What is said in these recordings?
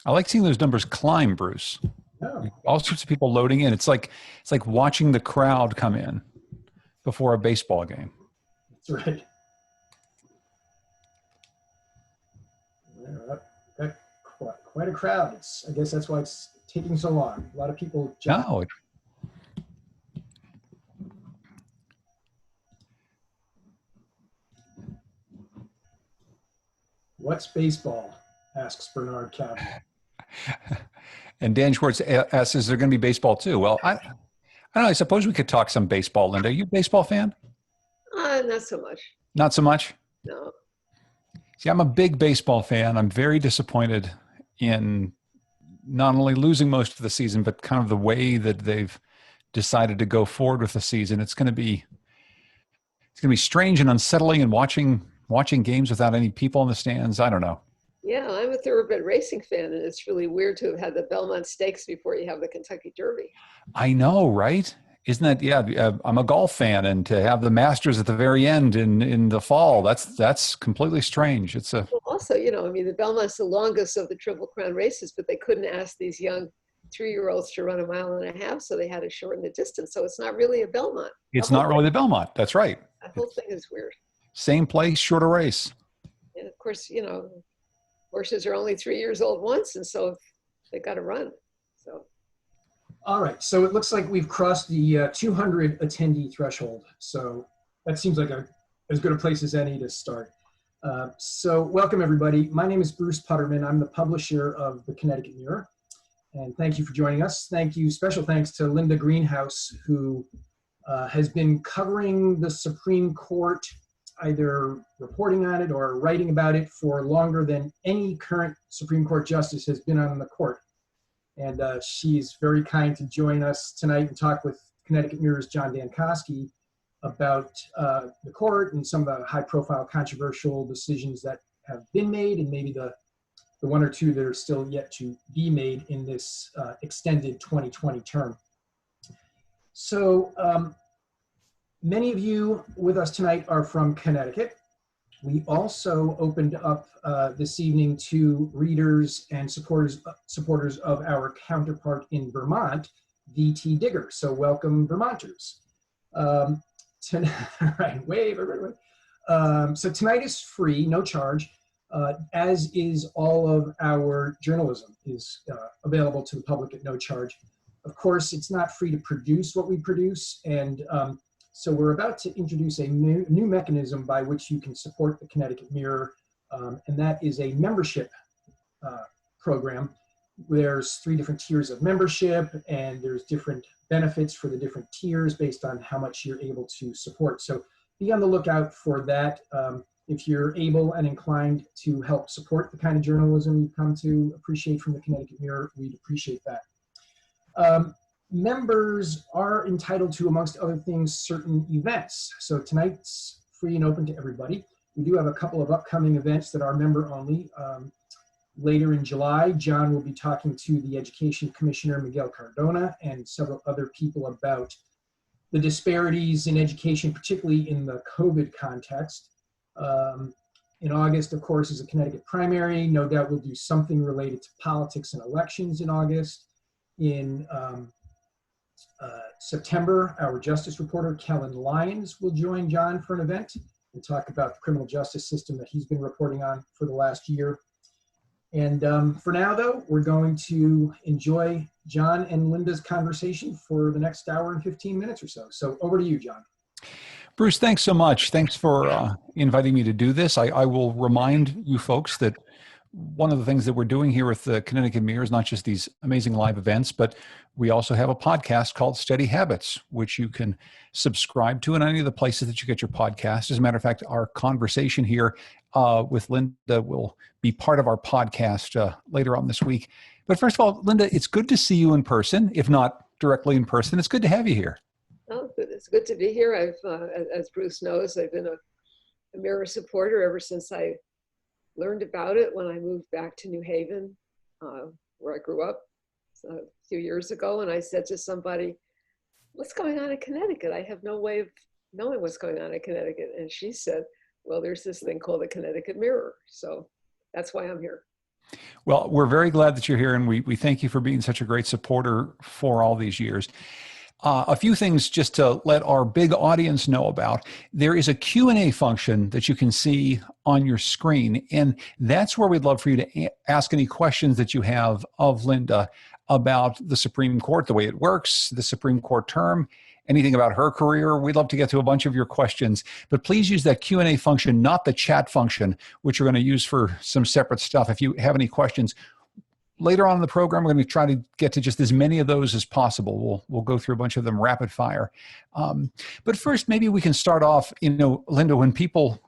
I like seeing those numbers climb, Bruce. Oh, All sorts of people loading in. It's like watching the crowd come in before a baseball game. that's right. Yeah, got quite a crowd. I guess that's why it's taking so long. A lot of people jump. No, What's baseball? Asks Bernard Cavan. and Dan Schwartz asks, is there going to be baseball too? Well, I don't know. I suppose we could talk some baseball, Linda. Are you a baseball fan? Not so much. Not so much? No. See, I'm a big baseball fan. I'm very disappointed in not only losing most of the season, but kind of the way that they've decided to go forward with the season. It's going to be strange and unsettling, and watching games without any people in the stands. I don't know. Yeah, I'm a thoroughbred racing fan, and it's really weird to have had the Belmont Stakes before you have the Kentucky Derby. I know, right? Isn't that, yeah, I'm a golf fan, and to have the Masters at the very end in the fall, that's completely strange. It's a, Well, also, I mean, the Belmont's the longest of the Triple Crown races, but they couldn't ask these young 3-year-olds to run a mile and a half, so they had to shorten the distance. So it's not really a Belmont. it's not really the Belmont. That's right. That whole thing is weird. Same place, shorter race. And of course, horses are only 3 years old once, and so they got to run. So All right, so it looks like we've crossed the 200 attendee threshold. So that seems like as good a place as any to start. So welcome everybody. My name is Bruce Putterman. I'm the publisher of the Connecticut Mirror. And thank you for joining us. Thank you, special thanks to Linda Greenhouse, who has been covering the Supreme Court, either reporting on it or writing about it for longer than any current Supreme Court justice has been on the court. And she's very kind to join us tonight and talk with Connecticut Mirror's John Dankosky about the court and some of the high-profile controversial decisions that have been made, and maybe the one or two that are still yet to be made in this extended 2020 term. So many of you with us tonight are from Connecticut. We also opened up this evening to readers and supporters of our counterpart in Vermont, VT Digger. So welcome, Vermonters. Right, wave, everybody. So tonight is free, no charge, as is all of our journalism is available to the public at no charge. Of course, it's not free to produce what we produce, and so we're about to introduce a new mechanism by which you can support the Connecticut Mirror, and that is a membership program. There's 3 different tiers of membership, and there's different benefits for the different tiers based on how much you're able to support. So be on the lookout for that. If you're able and inclined to help support the kind of journalism you've come to appreciate from the Connecticut Mirror, we'd appreciate that. Members are entitled to, amongst other things, certain events. So tonight's free and open to everybody. We do have a couple of upcoming events that are member only. Later in July, John will be talking to the Education Commissioner, Miguel Cardona, and several other people about the disparities in education, particularly in the COVID context. In August, of course, is a Connecticut primary. No doubt we'll do something related to politics and elections in August. In September, our justice reporter, Kellen Lyons, will join John for an event and talk about the criminal justice system that he's been reporting on for the last year. And for now, though, we're going to enjoy John and Linda's conversation for the next hour and 15 minutes or so. So over to you, John. Bruce, thanks so much. Thanks for inviting me to do this. I will remind you folks that one of the things that we're doing here with the Connecticut Mirror is not just these amazing live events, but we also have a podcast called Steady Habits, which you can subscribe to in any of the places that you get your podcast. As a matter of fact, our conversation here with Linda will be part of our podcast later on this week. But first of all, Linda, it's good to see you in person, if not directly in person. It's good to have you here. Oh, it's good to be here. As Bruce knows, I've been a Mirror supporter ever since I learned about it when I moved back to New Haven, where I grew up a few years ago. And I said to somebody, what's going on in Connecticut? I have no way of knowing what's going on in Connecticut. And she said, well, there's this thing called the Connecticut Mirror. So that's why I'm here. Well, we're very glad that you're here, and we thank you for being such a great supporter for all these years. A few things just to let our big audience know about. There is a Q&A function that you can see on your screen, and that's where we'd love for you to ask any questions that you have of Linda about the Supreme Court, the way it works, the Supreme Court term, anything about her career. We'd love to get to a bunch of your questions, but please use that Q&A function, not the chat function, which we're going to use for some separate stuff. If you have any questions, later on in the program, we're going to try to get to just as many of those as possible. We'll go through a bunch of them rapid fire. But first, maybe we can start off, Linda, when people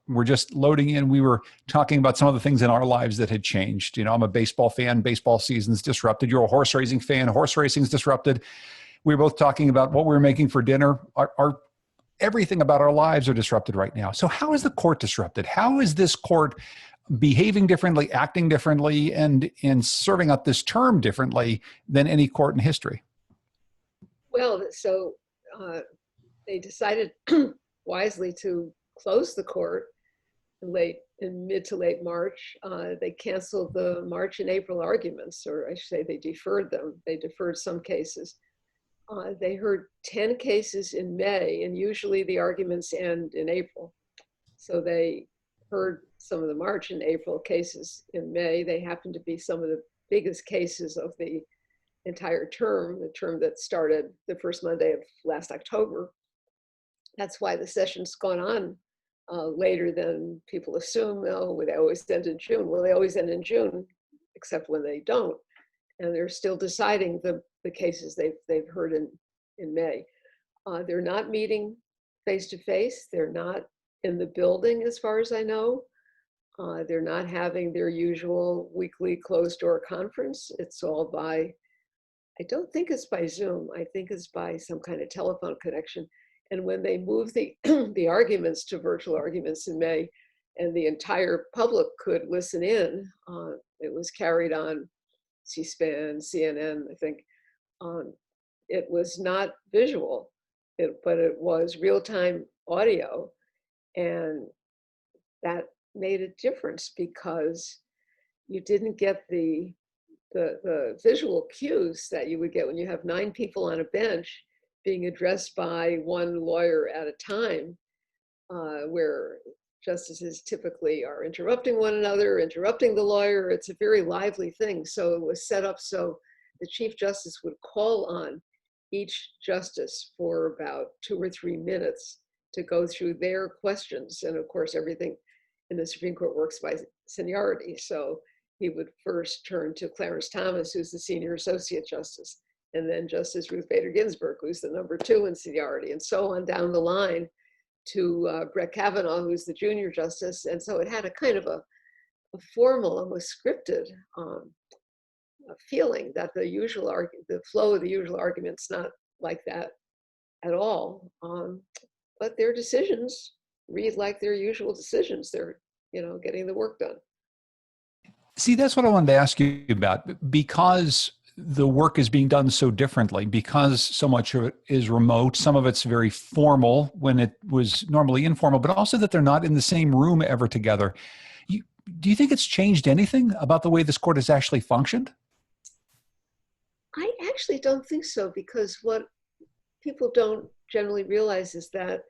were just loading in, we were talking about some of the things in our lives that had changed. I'm a baseball fan, baseball season's disrupted. You're a horse racing fan, horse racing's disrupted. We were both talking about what we were making for dinner. Everything about our lives are disrupted right now. So how is the court disrupted? How is this court behaving differently, acting differently, and serving up this term differently than any court in history? Well, so they decided wisely to close the court in mid to late March. They canceled the March and April arguments, or I should say they deferred them. They deferred some cases. They heard 10 cases in May, and usually the arguments end in April. So they heard some of the March and April cases in May. They happen to be some of the biggest cases of the entire term, the term that started the first Monday of last October. That's why the session's gone on later than people assume. Oh, they always end in June. Well, they always end in June, except when they don't. And they're still deciding the cases they've heard in May. They're not meeting face-to-face. They're not in the building, as far as I know. They're not having their usual weekly closed-door conference. It's all by, I don't think it's by Zoom. I think it's by some kind of telephone connection. And when they moved the arguments to virtual arguments in May, and the entire public could listen in, it was carried on C-SPAN, CNN, I think. It was not visual, but it was real-time audio. And that made a difference because you didn't get the visual cues that you would get when you have 9 people on a bench being addressed by one lawyer at a time, where justices typically are interrupting one another, interrupting the lawyer. It's a very lively thing. So it was set up so the Chief Justice would call on each justice for about 2 or 3 minutes to go through their questions. And of course, everything in the Supreme Court works by seniority. So he would first turn to Clarence Thomas, who's the senior associate justice, and then Justice Ruth Bader Ginsburg, who's the number 2 in seniority, and so on down the line to Brett Kavanaugh, who's the junior justice. And so it had a kind of a formal, almost scripted feeling that the flow of the usual argument's not like that at all. But their decisions read like their usual decisions. They're, getting the work done. See, that's what I wanted to ask you about, because the work is being done so differently, because so much of it is remote. Some of it's very formal when it was normally informal, but also that they're not in the same room ever together. Do you think it's changed anything about the way this court has actually functioned? I actually don't think so, because what people don't generally realize is that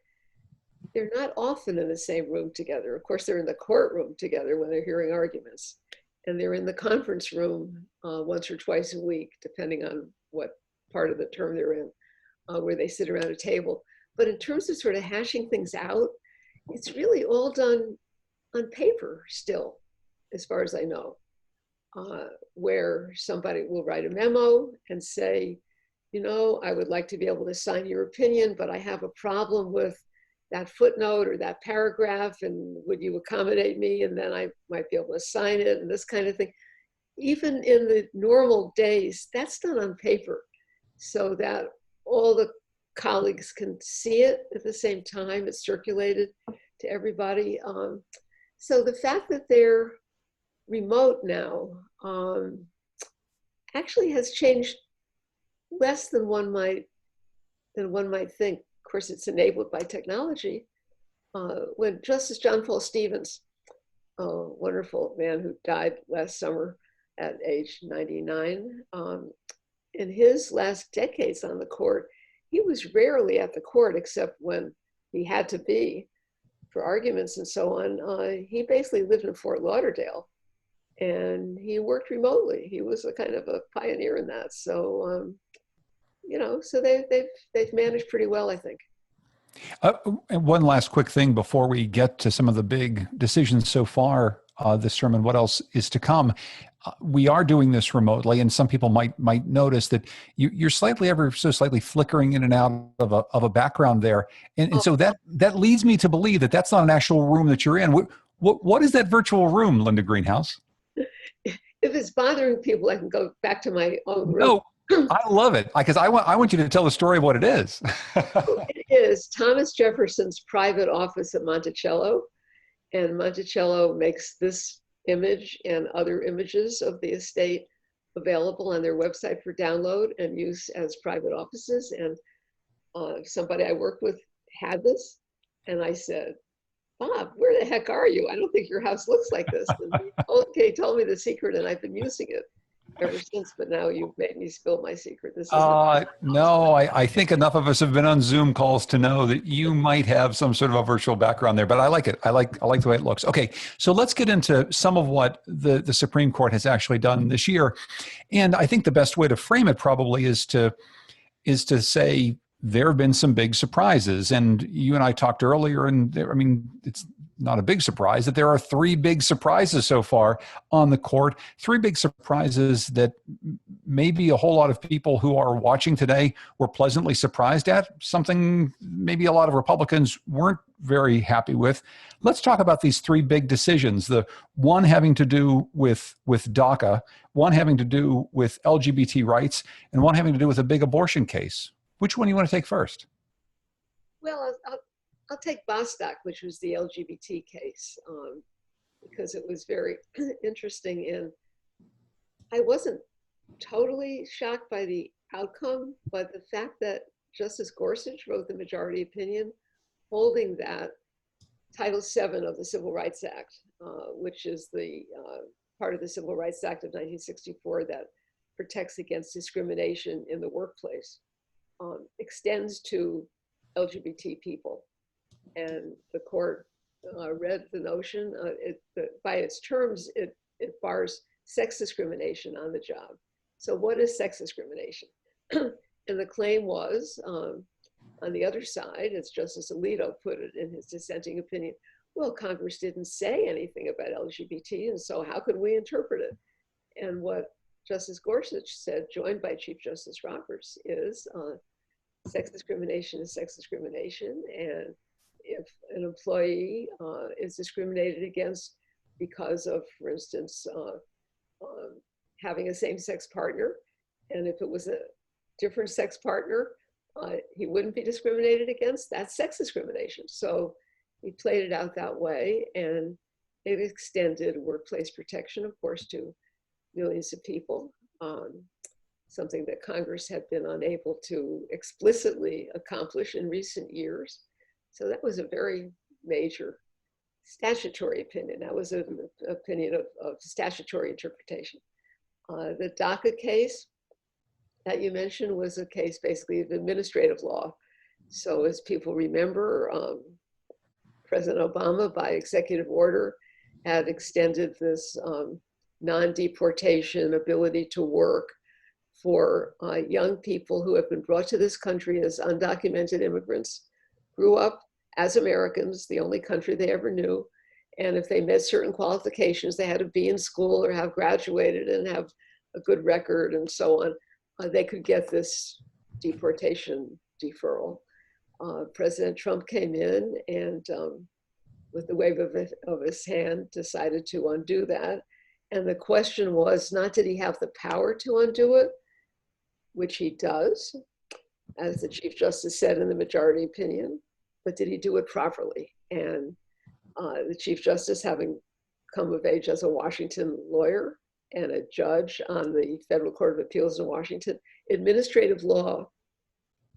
they're not often in the same room together. Of course, they're in the courtroom together when they're hearing arguments, and they're in the conference room once or twice a week, depending on what part of the term they're in, where they sit around a table. But in terms of sort of hashing things out, it's really all done on paper still, as far as I know, where somebody will write a memo and say, I would like to be able to sign your opinion, but I have a problem with that footnote or that paragraph, and would you accommodate me? And then I might be able to sign it, and this kind of thing. Even in the normal days, that's done on paper so that all the colleagues can see it at the same time. It's circulated to everybody. So the fact that they're remote now actually has changed less than one might think. Of course, it's enabled by technology. When Justice John Paul Stevens wonderful man who died last summer at age 99. In his last decades on the court, he was rarely at the court except when he had to be for arguments and so on. He basically lived in Fort Lauderdale, and he worked remotely. He was a kind of a pioneer in that. So, you know, so they've managed pretty well, I think. And one last quick thing before we get to some of the big decisions so far this term and what else is to come. We are doing this remotely, and some people might notice that you're slightly, ever so slightly, flickering in and out of a background there, and so that leads me to believe that that's not an actual room that you're in. What is that virtual room, Linda Greenhouse? If it's bothering people, I can go back to my own room. No, I love it, because I want you to tell the story of what it is. It is Thomas Jefferson's private office at Monticello, and Monticello makes this image and other images of the estate available on their website for download and use as private offices. And somebody I worked with had this, and I said, Bob, where the heck are you? I don't think your house looks like this. And he told me the secret, and I've been using it ever since, but now you've made me spill my secret. This is no, I think enough of us have been on Zoom calls to know that you might have some sort of a virtual background there, but I like it. I like the way it looks. Okay, so let's get into some of what the Supreme Court has actually done this year. And I think the best way to frame it probably is to say there have been some big surprises. And you and I talked earlier, and I mean, it's not a big surprise that there are three big surprises so far on the court, three big surprises that maybe a whole lot of people who are watching today were pleasantly surprised at, something maybe a lot of Republicans weren't very happy with. Let's talk about these three big decisions, the one having to do with DACA, one having to do with LGBT rights, and one having to do with a big abortion case. Which one do you want to take first? Well, I'll take Bostock, which was the LGBT case, because it was very interesting. And I wasn't totally shocked by the outcome, but the fact that Justice Gorsuch wrote the majority opinion holding that Title VII of the Civil Rights Act, which is the part of the Civil Rights Act of 1964 that protects against discrimination in the workplace, extends to LGBT people. And the court read the notion, by its terms, it bars sex discrimination on the job. So what is sex discrimination? And the claim was, on the other side, as Justice Alito put it in his dissenting opinion, well, Congress didn't say anything about LGBT, and so how could we interpret it? And what Justice Gorsuch said, joined by Chief Justice Roberts, is sex discrimination is sex discrimination, and if an employee is discriminated against because of, for instance, having a same-sex partner, and if it was a different sex partner, he wouldn't be discriminated against, that's sex discrimination. So he played it out that way, and it extended workplace protection, of course, to millions of people, something that Congress had been unable to explicitly accomplish in recent years. So that was a very major statutory opinion. That was an opinion of statutory interpretation. The DACA case that you mentioned was a case basically of administrative law. So as people remember, President Obama, by executive order, had extended this non-deportation ability to work for young people who have been brought to this country as undocumented immigrants, grew up as Americans, the only country they ever knew. And if they met certain qualifications, they had to be in school or have graduated and have a good record and so on, they could get this deportation deferral. President Trump came in and with the wave of his hand decided to undo that. And the question was not, did he have the power to undo it, which he does, as the Chief Justice said in the majority opinion, but did he do it properly? And the Chief Justice, having come of age as a Washington lawyer and a judge on the Federal Court of Appeals in Washington, administrative law,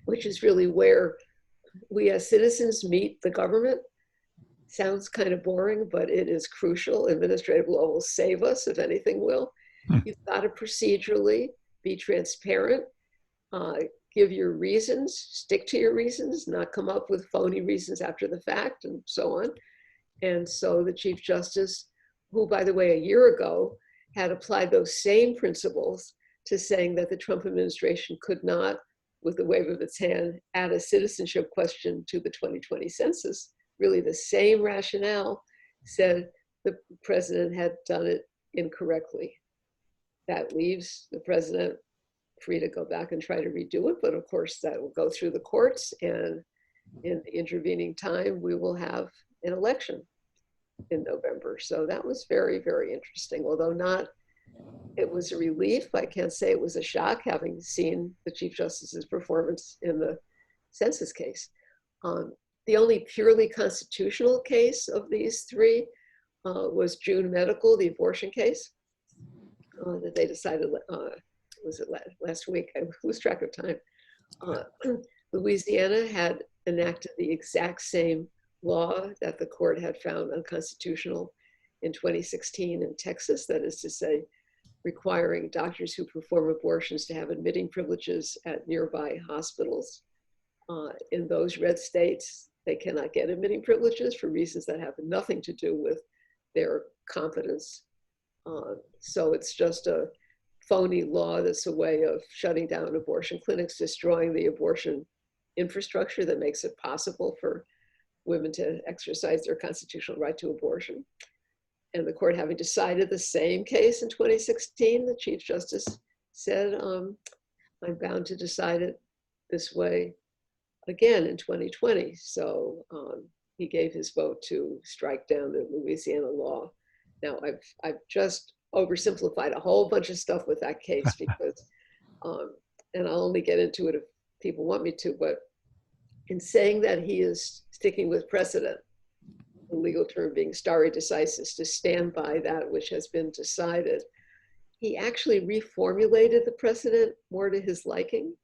which is really where we as citizens meet the government, Sounds kind of boring, but it is crucial. Administrative law will save us, if anything will. You've got to procedurally be transparent, give your reasons, stick to your reasons, not come up with phony reasons after the fact, and so on. And so the Chief Justice, who, by the way, a year ago had applied those same principles to saying that the Trump administration could not, with the wave of its hand, add a citizenship question to the 2020 census, really the same rationale, said the president had done it incorrectly. That leaves the president free to go back and try to redo it, but of course that will go through the courts, and in the intervening time, we will have an election in November. So that was very, very interesting, although not, it was a relief. I can't say it was a shock, having seen the Chief Justice's performance in the census case. The only purely constitutional case of these three was June Medical, the abortion case, that they decided, was it last week? I lose track of time. Louisiana had enacted the exact same law that the court had found unconstitutional in 2016 in Texas, that is to say, requiring doctors who perform abortions to have admitting privileges at nearby hospitals. In those red states, they cannot get admitting privileges for reasons that have nothing to do with their competence. So it's just a phony law that's a way of shutting down abortion clinics, destroying the abortion infrastructure that makes it possible for women to exercise their constitutional right to abortion. And the court, having decided the same case in 2016, the Chief Justice said, I'm bound to decide it this way again in 2020. So he gave his vote to strike down the Louisiana law. Now, I've just oversimplified a whole bunch of stuff with that case because, and I'll only get into it if people want me to, but in saying that he is sticking with precedent, the legal term being stare decisis, to stand by that which has been decided, he actually reformulated the precedent more to his liking.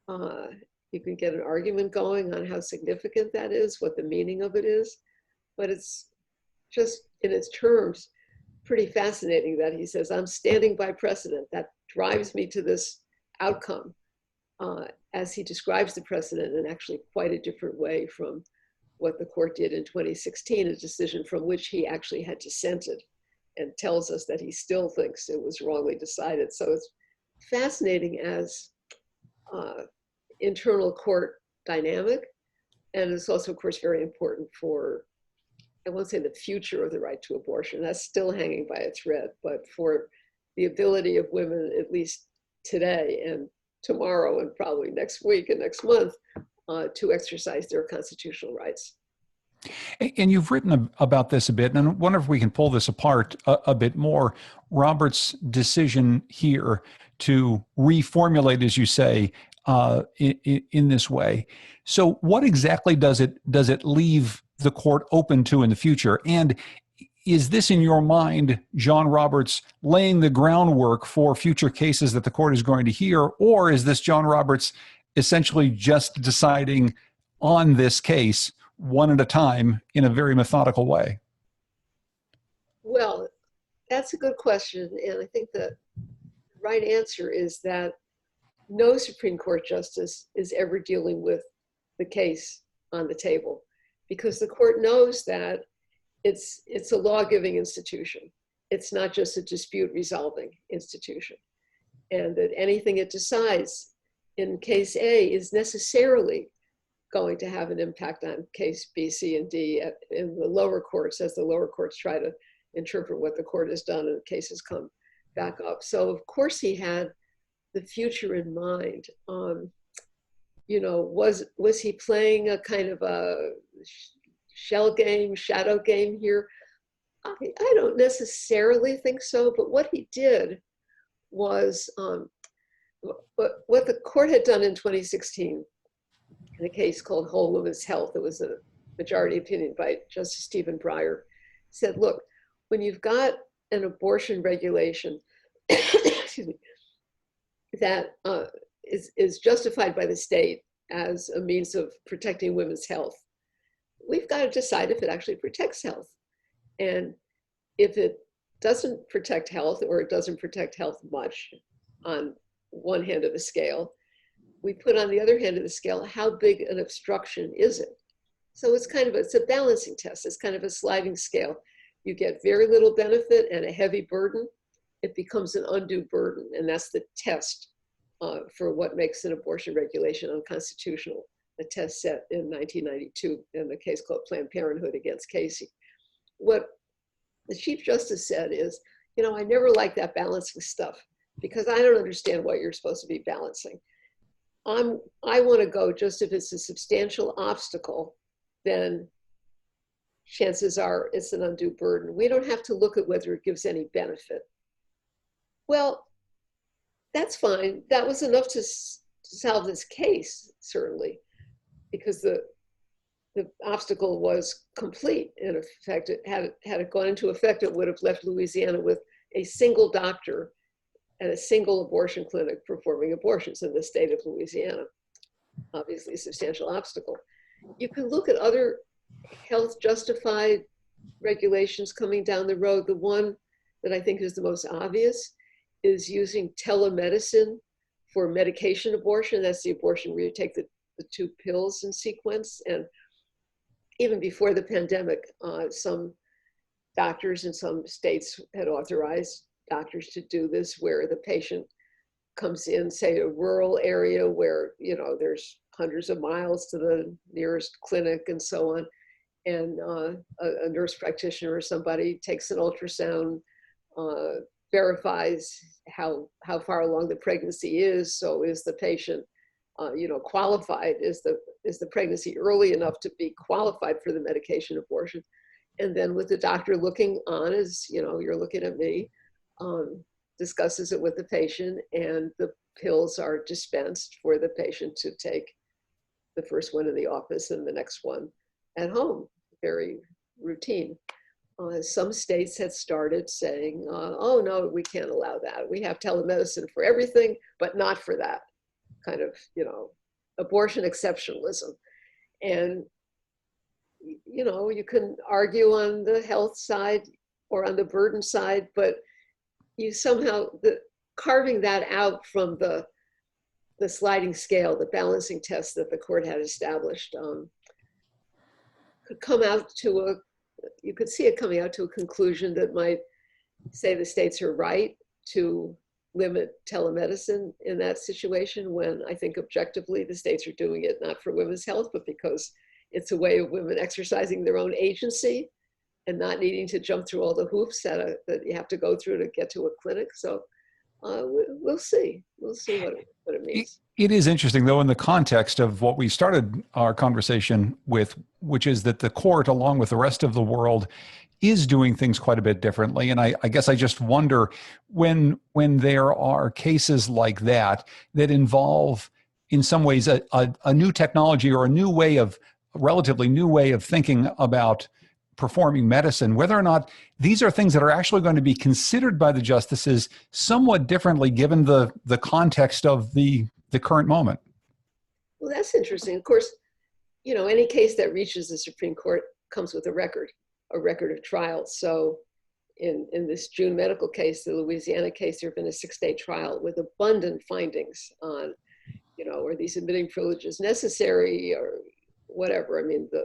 You can get an argument going on how significant that is, what the meaning of it is, but it's just in its terms pretty fascinating that he says, I'm standing by precedent that drives me to this outcome, as he describes the precedent in actually quite a different way from what the court did in 2016, a decision from which he actually had dissented, and tells us that he still thinks it was wrongly decided. So it's fascinating as internal court dynamic. And it's also, of course, very important for, I won't say the future of the right to abortion, that's still hanging by a thread, but for the ability of women, at least today and tomorrow and probably next week and next month, to exercise their constitutional rights. And you've written about this a bit, and I wonder if we can pull this apart a bit more. Robert's decision here to reformulate, as you say, in this way. So what exactly does it leave the court open to in the future? And is this, in your mind, John Roberts laying the groundwork for future cases that the court is going to hear? Or is this John Roberts essentially just deciding on this case one at a time in a very methodical way? Well, that's a good question. And I think the right answer is that no Supreme Court justice is ever dealing with the case on the table, because the court knows that it's a law-giving institution. It's not just a dispute resolving institution. And that anything it decides in case A is necessarily going to have an impact on case B, C, and D in the lower courts, as the lower courts try to interpret what the court has done and cases come back up. So of course he had the future in mind. You know, was he playing a kind of a shell game, shadow game here? I don't necessarily think so, but what he did was what the court had done in 2016 in a case called Whole Woman's Health. It was a majority opinion by Justice Stephen Breyer. Said, look, when you've got an abortion regulation excuse me, that is justified by the state as a means of protecting women's health, we've got to decide if it actually protects health. And if it doesn't protect health, or it doesn't protect health much on one hand of the scale, we put on the other hand of the scale, how big an obstruction is it? So it's kind of, it's a balancing test. It's kind of a sliding scale. You get very little benefit and a heavy burden, it becomes an undue burden. And that's the test for what makes an abortion regulation unconstitutional. The test set in 1992 in the case called Planned Parenthood against Casey. What the Chief Justice said is, you know, I never like that balancing stuff because I don't understand what you're supposed to be balancing. I want to go just if it's a substantial obstacle, then chances are it's an undue burden. We don't have to look at whether it gives any benefit. Well, that's fine. That was enough to solve this case, certainly, because the obstacle was complete. In effect, had it gone into effect, it would have left Louisiana with a single doctor and a single abortion clinic performing abortions in the state of Louisiana. Obviously a substantial obstacle. You can look at other health justified regulations coming down the road. The one that I think is the most obvious is using telemedicine for medication abortion. That's the abortion where you take the 2 pills in sequence. And even before the pandemic, some doctors in some states had authorized doctors to do this, where the patient comes in, say, a rural area where, you know, there's hundreds of miles to the nearest clinic and so on. And a nurse practitioner or somebody takes an ultrasound, verifies how far along the pregnancy is. So is the patient, you know, qualified? Is the pregnancy early enough to be qualified for the medication abortion? And then with the doctor looking on, as you know, you're looking at me, discusses it with the patient, and the pills are dispensed for the patient to take, the first one in the office and the next one at home. Very routine. Some states had started saying, oh no, we can't allow that. We have telemedicine for everything, but not for that. Kind of, you know, abortion exceptionalism. And, you know, you can argue on the health side or on the burden side, but you somehow, carving that out from the sliding scale, the balancing test that the court had established, could come out to you could see it coming out to a conclusion that might say the states are right to limit telemedicine in that situation, when I think objectively the states are doing it not for women's health, but because it's a way of women exercising their own agency and not needing to jump through all the hoops that you have to go through to get to a clinic. So we'll see. We'll see what it means. It is interesting, though, in the context of what we started our conversation with, which is that the court, along with the rest of the world, is doing things quite a bit differently. And I guess I just wonder when there are cases like that involve, in some ways, a new technology or a relatively new way of thinking about performing medicine, whether or not these are things that are actually going to be considered by the justices somewhat differently given the context of the current moment. Well, that's interesting. Of course, you know, any case that reaches the Supreme Court comes with a record of trials. So in this June medical case, the Louisiana case, there have been a 6-day trial with abundant findings on, you know, are these admitting privileges necessary or whatever. I mean, the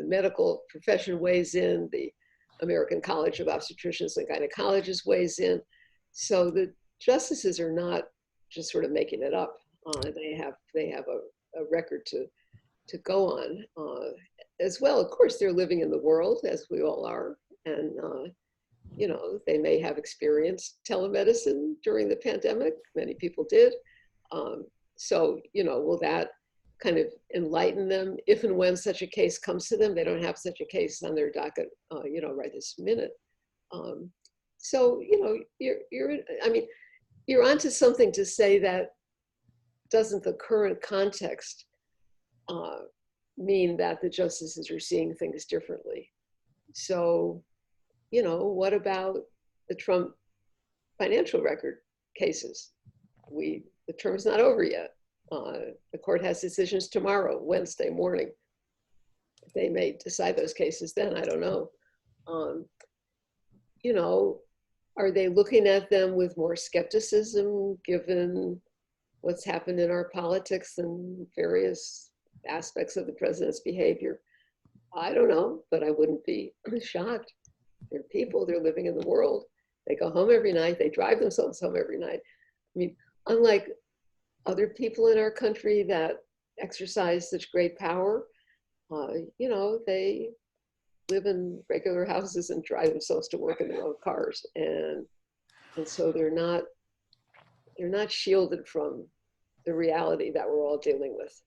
medical profession weighs in, the American College of Obstetricians and Gynecologists weighs in. So the justices are not just sort of making it up. They have a record to go on. As well, of course, they're living in the world, as we all are. And, you know, they may have experienced telemedicine during the pandemic. Many people did. So, you know, will that kind of enlighten them if and when such a case comes to them? They don't have such a case on their docket, you know, right this minute. So, you know, you're onto something to say that doesn't the current context mean that the justices are seeing things differently? So, you know, what about the Trump financial record cases? The term's not over yet. The court has decisions tomorrow, Wednesday morning. they may decide those cases then, I don't know. You know, are they looking at them with more skepticism given what's happened in our politics and various aspects of the president's behavior? I don't know, but I wouldn't be shocked. They're people, they're living in the world. They go home every night, they drive themselves home every night. I mean, unlike other people in our country that exercise such great power, you know, they live in regular houses and drive themselves to work in their own cars. And so they're not shielded from the reality that we're all dealing with.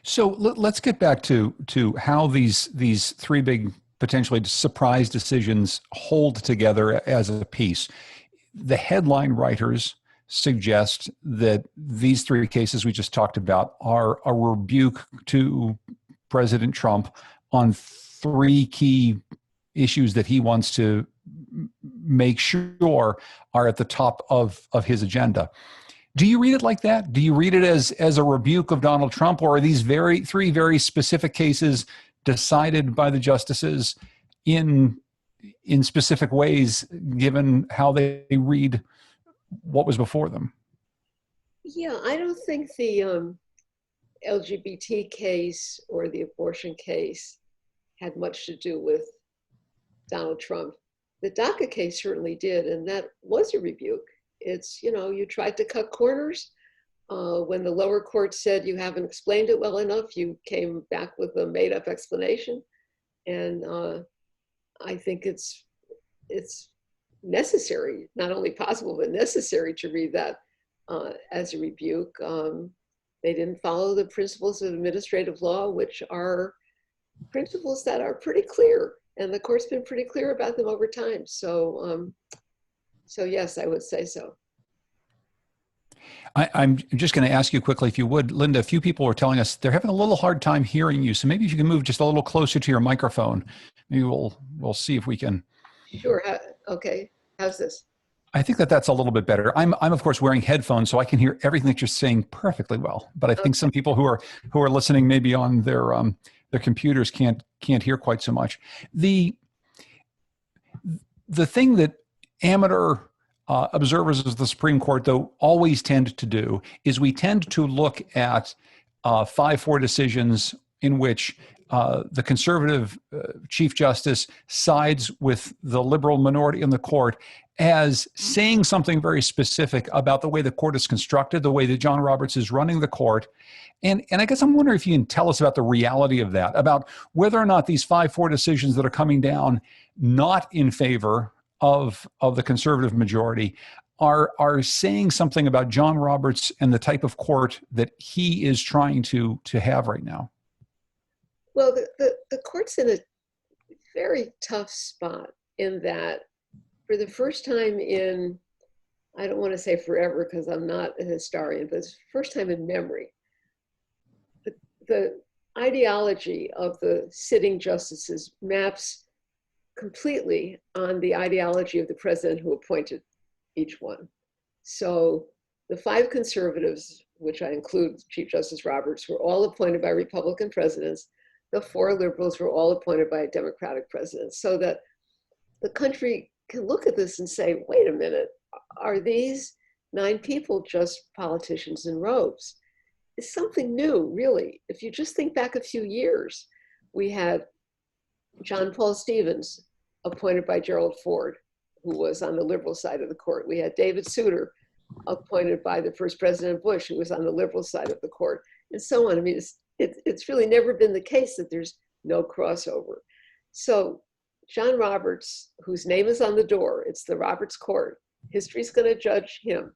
So let's get back to how these three big potentially surprise decisions hold together as a piece. The headline writers suggest that these three cases we just talked about are a rebuke to President Trump on three key issues that he wants to make sure are at the top of his agenda. Do you read it like that? Do you read it as a rebuke of Donald Trump, or are these three very specific cases decided by the justices in specific ways, given how they read what was before them? Yeah, I don't think the LGBT case or the abortion case had much to do with Donald Trump. The DACA case certainly did, and that was a rebuke. It's, you know, you tried to cut corners. When the lower court said you haven't explained it well enough, you came back with a made-up explanation. And I think it's necessary, not only possible, but necessary to read that as a rebuke. They didn't follow the principles of administrative law, which are principles that are pretty clear, and the court's been pretty clear about them over time. So, so yes, I would say so. I'm just going to ask you quickly, if you would, Linda, a few people were telling us they're having a little hard time hearing you. So maybe if you can move just a little closer to your microphone, maybe we'll see if we can. Sure. Okay. How's this? I think that's a little bit better. I'm of course wearing headphones, so I can hear everything that you're saying perfectly well. But I think some people who are listening maybe on their computers can't hear quite so much. The thing that amateur observers of the Supreme Court, though, always tend to do is we tend to look at 5-4 decisions in which the conservative Chief Justice sides with the liberal minority in the court as saying something very specific about the way the court is constructed, the way that John Roberts is running the court. And I guess I'm wondering if you can tell us about the reality of that, about whether or not these 5-4 decisions that are coming down not in favor of the conservative majority are saying something about John Roberts and the type of court that he is trying to have right now. Well, the court's in a very tough spot in that for the first time in, I don't want to say forever because I'm not a historian, but it's the first time in memory, the ideology of the sitting justices maps completely on the ideology of the president who appointed each one. So the 5 conservatives, which I include Chief Justice Roberts, were all appointed by Republican presidents. The 4 liberals were all appointed by Democratic presidents, so that the country can look at this and say, wait a minute, are these 9 people just politicians in robes? It's something new, really. If you just think back a few years, we had John Paul Stevens, appointed by Gerald Ford, who was on the liberal side of the court. We had David Souter, appointed by the first President Bush, who was on the liberal side of the court, and so on. I mean, it's really never been the case that there's no crossover. So John Roberts, whose name is on the door, it's the Roberts Court, history's going to judge him,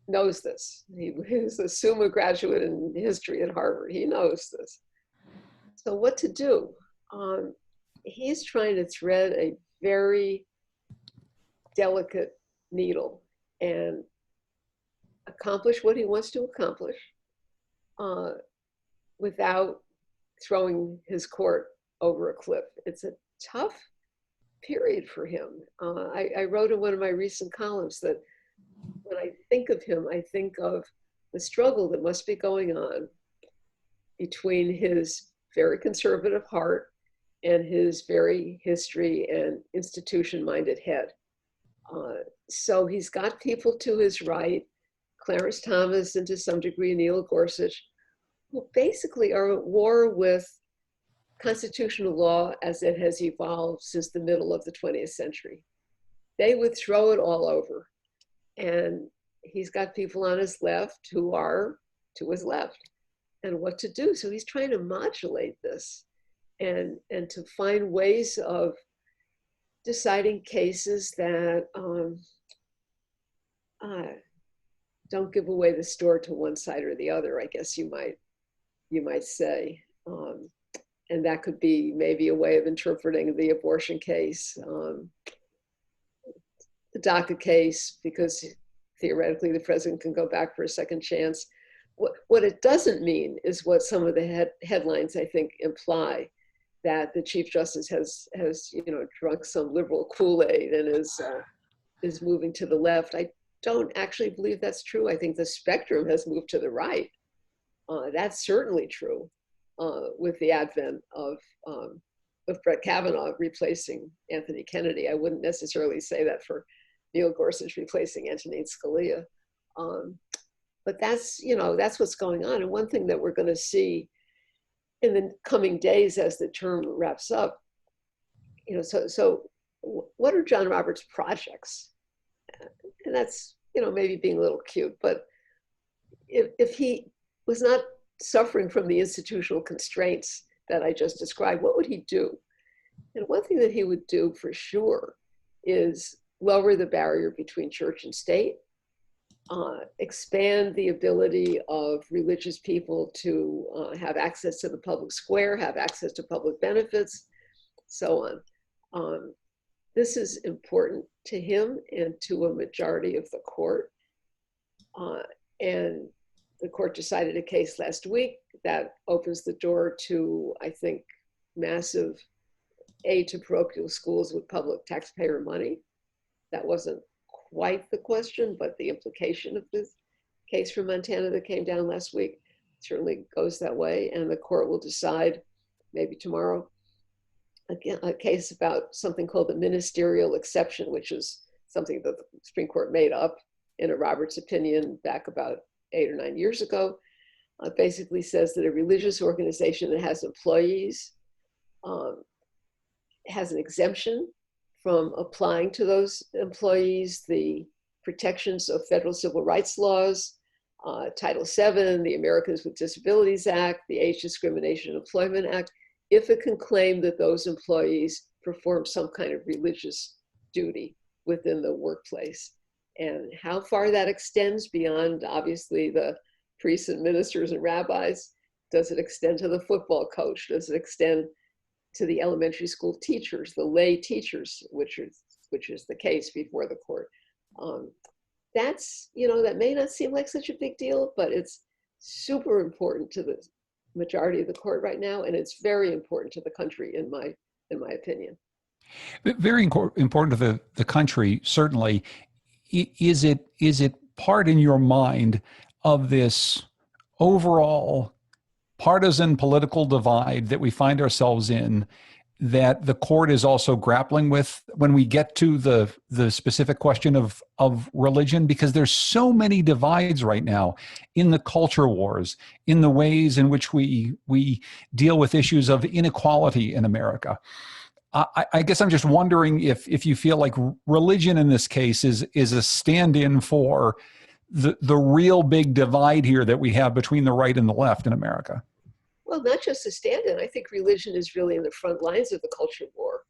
knows this. He was a Summa graduate in history at Harvard. He knows this. So what to do? He's trying to thread a very delicate needle and accomplish what he wants to accomplish without throwing his court over a cliff. It's a tough period for him. I wrote in one of my recent columns that when I think of him, I think of the struggle that must be going on between his very conservative heart and his very history and institution-minded head. So he's got people to his right, Clarence Thomas and to some degree Neil Gorsuch, who basically are at war with constitutional law as it has evolved since the middle of the 20th century. They would throw it all over. And he's got people on his left who are to his left and what to do. So he's trying to modulate this and to find ways of deciding cases that don't give away the store to one side or the other, I guess you might say. And that could be maybe a way of interpreting the abortion case, the DACA case, because theoretically the president can go back for a second chance. What it doesn't mean is what some of the headlines, I think, imply, that the Chief Justice has drunk some liberal Kool-Aid and is moving to the left. I don't actually believe that's true. I think the spectrum has moved to the right. That's certainly true with the advent of Brett Kavanaugh replacing Anthony Kennedy. I wouldn't necessarily say that for Neil Gorsuch replacing Antonin Scalia. But that's what's going on. And one thing that we're going to see in the coming days as the term wraps up, so what are John Roberts' projects? And that's, maybe being a little cute, but if he was not suffering from the institutional constraints that I just described, what would he do? And one thing that he would do for sure is lower the barrier between church and state, expand the ability of religious people to have access to the public square, have access to public benefits, so on. This is important to him and to a majority of the court. And the court decided a case last week that opens the door to, I think, massive aid to parochial schools with public taxpayer money. That wasn't quite the question, but the implication of this case from Montana that came down last week certainly goes that way. And the court will decide maybe tomorrow a case about something called the Ministerial Exception, which is something that the Supreme Court made up in a Roberts opinion back about 8 or 9 years ago. Basically says that a religious organization that has employees has an exemption from applying to those employees the protections of federal civil rights laws, Title VII, the Americans with Disabilities Act, the Age Discrimination and Employment Act, if it can claim that those employees perform some kind of religious duty within the workplace. And how far that extends beyond, obviously, the priests and ministers and rabbis. Does it extend to the football coach? Does it extend to the elementary school teachers, the lay teachers, which is the case before the court? That's, that may not seem like such a big deal, but it's super important to the majority of the court right now, and it's very important to the country, in my opinion. Very important to the country, certainly. Is it part in your mind of this overall partisan political divide that we find ourselves in, that the court is also grappling with when we get to the specific question of religion? Because there's so many divides right now in the culture wars, in the ways in which we deal with issues of inequality in America. I guess I'm just wondering if you feel like religion in this case is a stand-in for the real big divide here that we have between the right and the left in America. Well, not just a stand-in. I think religion is really in the front lines of the culture war.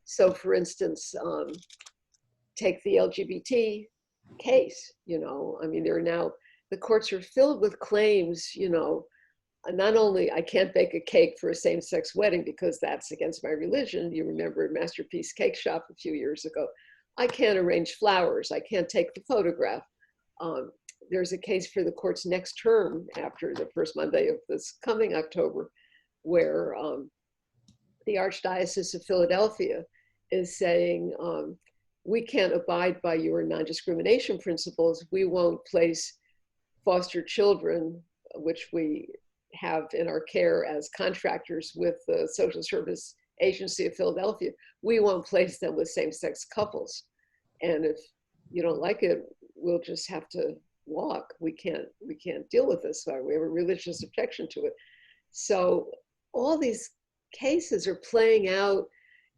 So, for instance, take the LGBT case. The courts are filled with claims, not only I can't bake a cake for a same-sex wedding because that's against my religion. You remember Masterpiece Cake Shop a few years ago. I can't arrange flowers. I can't take the photograph. There's a case for the court's next term after the first Monday of this coming October, where the Archdiocese of Philadelphia is saying, we can't abide by your non-discrimination principles. We won't place foster children, which we have in our care as contractors with the Social Service Agency of Philadelphia, we won't place them with same-sex couples. And if you don't like it, we'll just have to walk. We can't deal with this. We have a religious objection to it. So all these cases are playing out.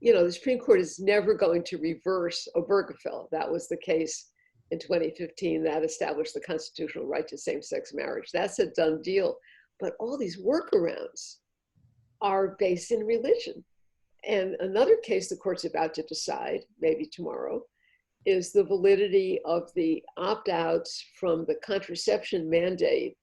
You know, the Supreme Court is never going to reverse Obergefell. That was the case in 2015 that established the constitutional right to same-sex marriage. That's a done deal. But all these workarounds are based in religion. And another case the court's about to decide, maybe tomorrow, is the validity of the opt-outs from the contraception mandate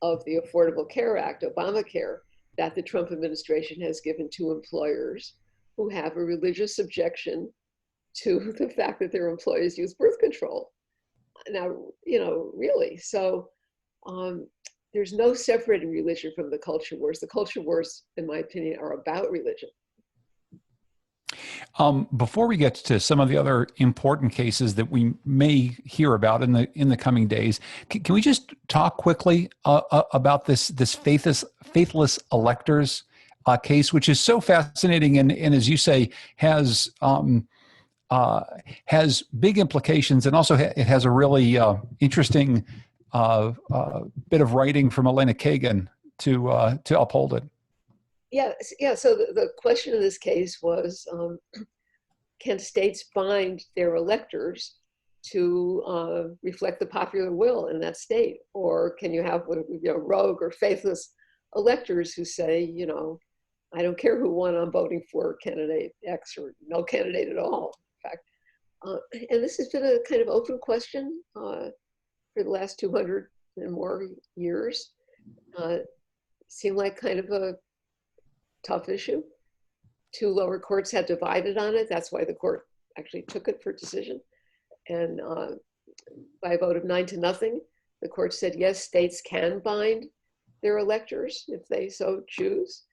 of the Affordable Care Act, Obamacare, that the Trump administration has given to employers who have a religious objection to the fact that their employees use birth control. Now, you know, really, so there's no separating religion from the culture wars. The culture wars, in my opinion, are about religion. Before we get to some of the other important cases that we may hear about in the coming days, can we just talk quickly about this faithless electors case, which is so fascinating and as you say has big implications, and also it has a really interesting bit of writing from Elena Kagan to uphold it. Yeah. So the question in this case was, can states bind their electors to reflect the popular will in that state? Or can you have rogue or faithless electors who say, you know, I don't care who won, I'm voting for candidate X or no candidate at all, in fact. And this has been a kind of open question for the last 200 and more years. Seemed like kind of a tough issue. Two lower courts had divided on it. That's why the court actually took it for decision. And by a vote of 9-0, the court said, yes, states can bind their electors if they so choose.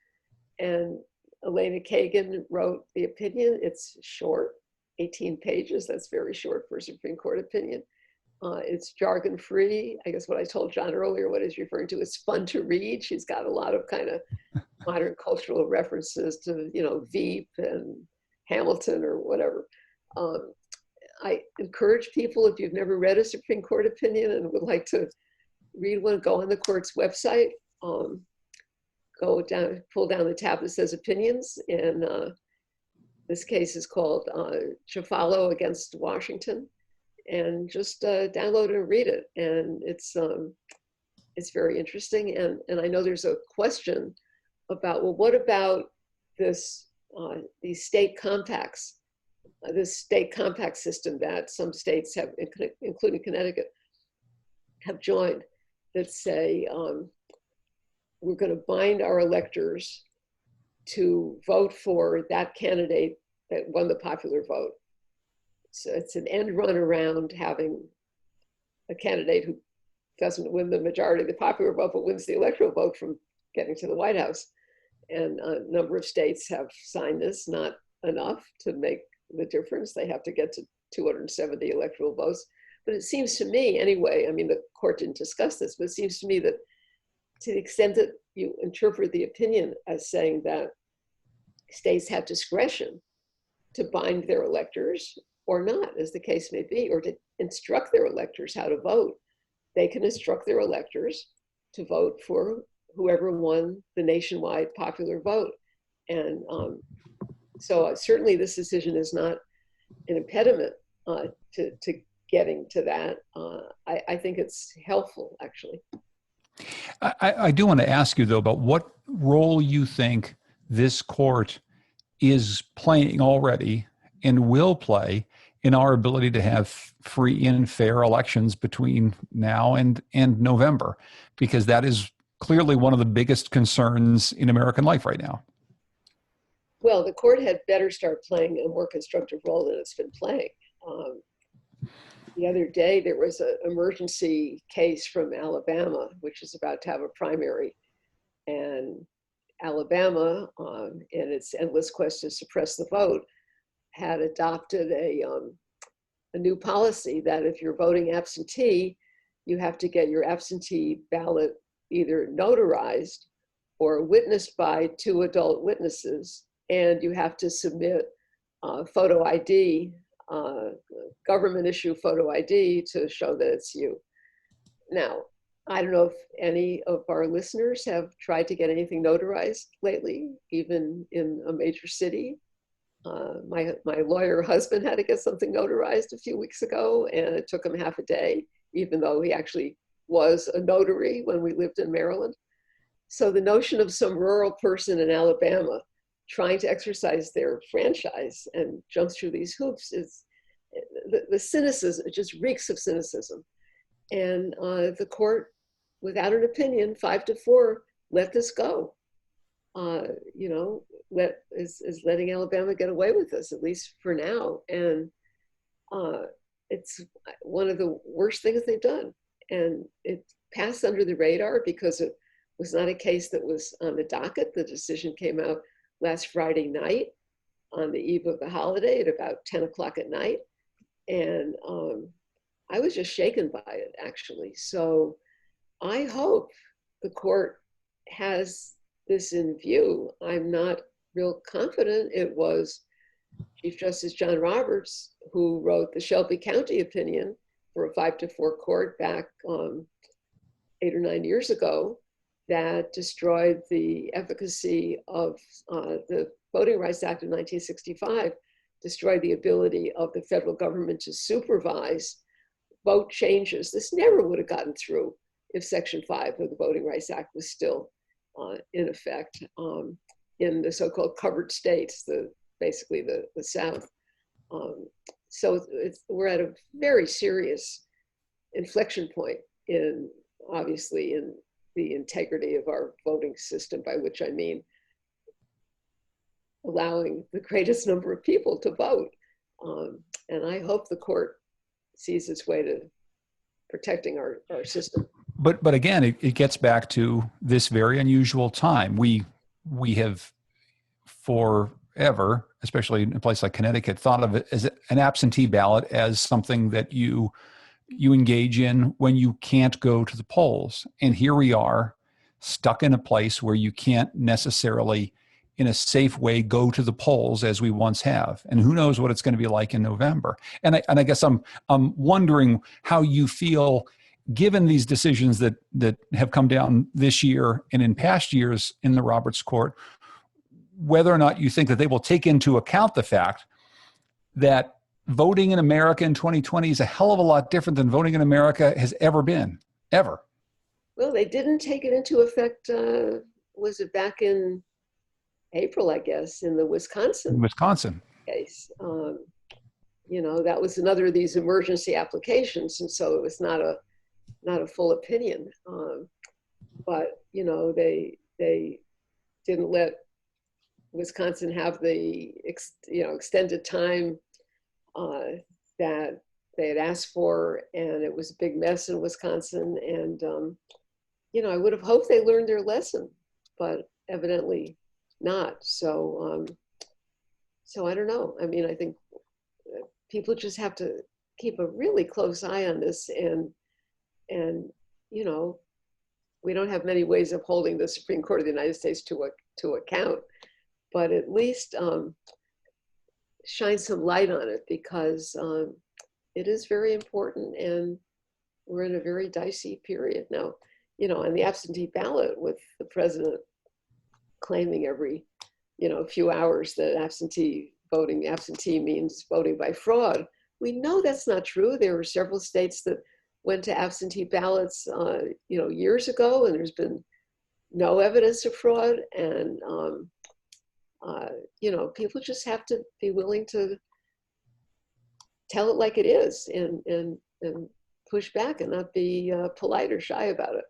And Elena Kagan wrote the opinion. It's short, 18 pages. That's very short for a Supreme Court opinion. It's jargon-free. I guess what I told John earlier, what he's referring to is fun to read. She's got a lot of kind of modern cultural references to, you know, Veep and Hamilton or whatever. I encourage people, if you've never read a Supreme Court opinion and would like to read one, go on the court's website, go down, pull down the tab that says opinions. And this case is called Chafalo against Washington. And just download and read it. And it's very interesting. And I know there's a question about, well, what about this, these state compacts, this state compact system that some states have, including Connecticut, have joined, that say, we're going to bind our electors to vote for that candidate that won the popular vote. So it's an end run around having a candidate who doesn't win the majority of the popular vote, but wins the electoral vote from getting to the White House. And a number of states have signed this, not enough to make the difference. They have to get to 270 electoral votes. But it seems to me, anyway, I mean, the court didn't discuss this, but it seems to me that to the extent that you interpret the opinion as saying that states have discretion to bind their electors or not, as the case may be, or to instruct their electors how to vote, they can instruct their electors to vote for whoever won the nationwide popular vote. And so certainly this decision is not an impediment to getting to that. I think it's helpful, actually. I do want to ask you, though, about what role you think this court is playing already and will play in our ability to have free and fair elections between now and November, because that is clearly one of the biggest concerns in American life right now. Well, the court had better start playing a more constructive role than it's been playing. The other day, there was an emergency case from Alabama, which is about to have a primary. And Alabama, in its endless quest to suppress the vote, had adopted a new policy that if you're voting absentee, you have to get your absentee ballot either notarized or witnessed by 2 adult witnesses, and you have to submit photo ID, government issue photo ID to show that it's you. Now, I don't know if any of our listeners have tried to get anything notarized lately, even in a major city. My lawyer husband had to get something notarized a few weeks ago, and it took him half a day, even though he actually was a notary when we lived in Maryland. So the notion of some rural person in Alabama trying to exercise their franchise and jumps through these hoops is the cynicism. It just reeks of cynicism. And the court, without an opinion, 5-4, let this go. You know, is letting Alabama get away with this, at least for now. And it's one of the worst things they've done. And it passed under the radar because it was not a case that was on the docket. The decision came out last Friday night on the eve of the holiday at about 10 o'clock at night. And I was just shaken by it, actually. So I hope the court has this in view. I'm not real confident. It was Chief Justice John Roberts who wrote the Shelby County opinion for a 5-4 court back 8 or 9 years ago that destroyed the efficacy of the Voting Rights Act of 1965, destroyed the ability of the federal government to supervise vote changes. This never would have gotten through if Section 5 of the Voting Rights Act was still in effect in the so-called covered states, basically the South. So we're at a very serious inflection point obviously in the integrity of our voting system, by which I mean allowing the greatest number of people to vote. And I hope the court sees its way to protecting our system. But again, it gets back to this very unusual time. We have forever, especially in a place like Connecticut, thought of it as an absentee ballot as something that you engage in when you can't go to the polls. And here we are, stuck in a place where you can't necessarily, in a safe way, go to the polls as we once have. And who knows what it's going to be like in November. And I guess I'm wondering how you feel, given these decisions that have come down this year and in past years in the Roberts Court, whether or not you think that they will take into account the fact that voting in America in 2020 is a hell of a lot different than voting in America has ever been, ever. Well, they didn't take it into effect, was it back in April, I guess, in the Wisconsin case. You know, that was another of these emergency applications, and so it was not a full opinion. But you know, they didn't let Wisconsin have the extended time that they had asked for, and it was a big mess in Wisconsin. And you know, I would have hoped they learned their lesson, but evidently not. So so I don't know. I mean, I think people just have to keep a really close eye on this, and you know, we don't have many ways of holding the Supreme Court of the United States to account, but at least shine some light on it, because it is very important, and we're in a very dicey period now. You know, on the absentee ballot, with the president claiming every few hours that absentee means voting by fraud. We know that's not true. There were several states that went to absentee ballots years ago, and there's been no evidence of fraud. And you know, people just have to be willing to tell it like it is, and push back and not be polite or shy about it.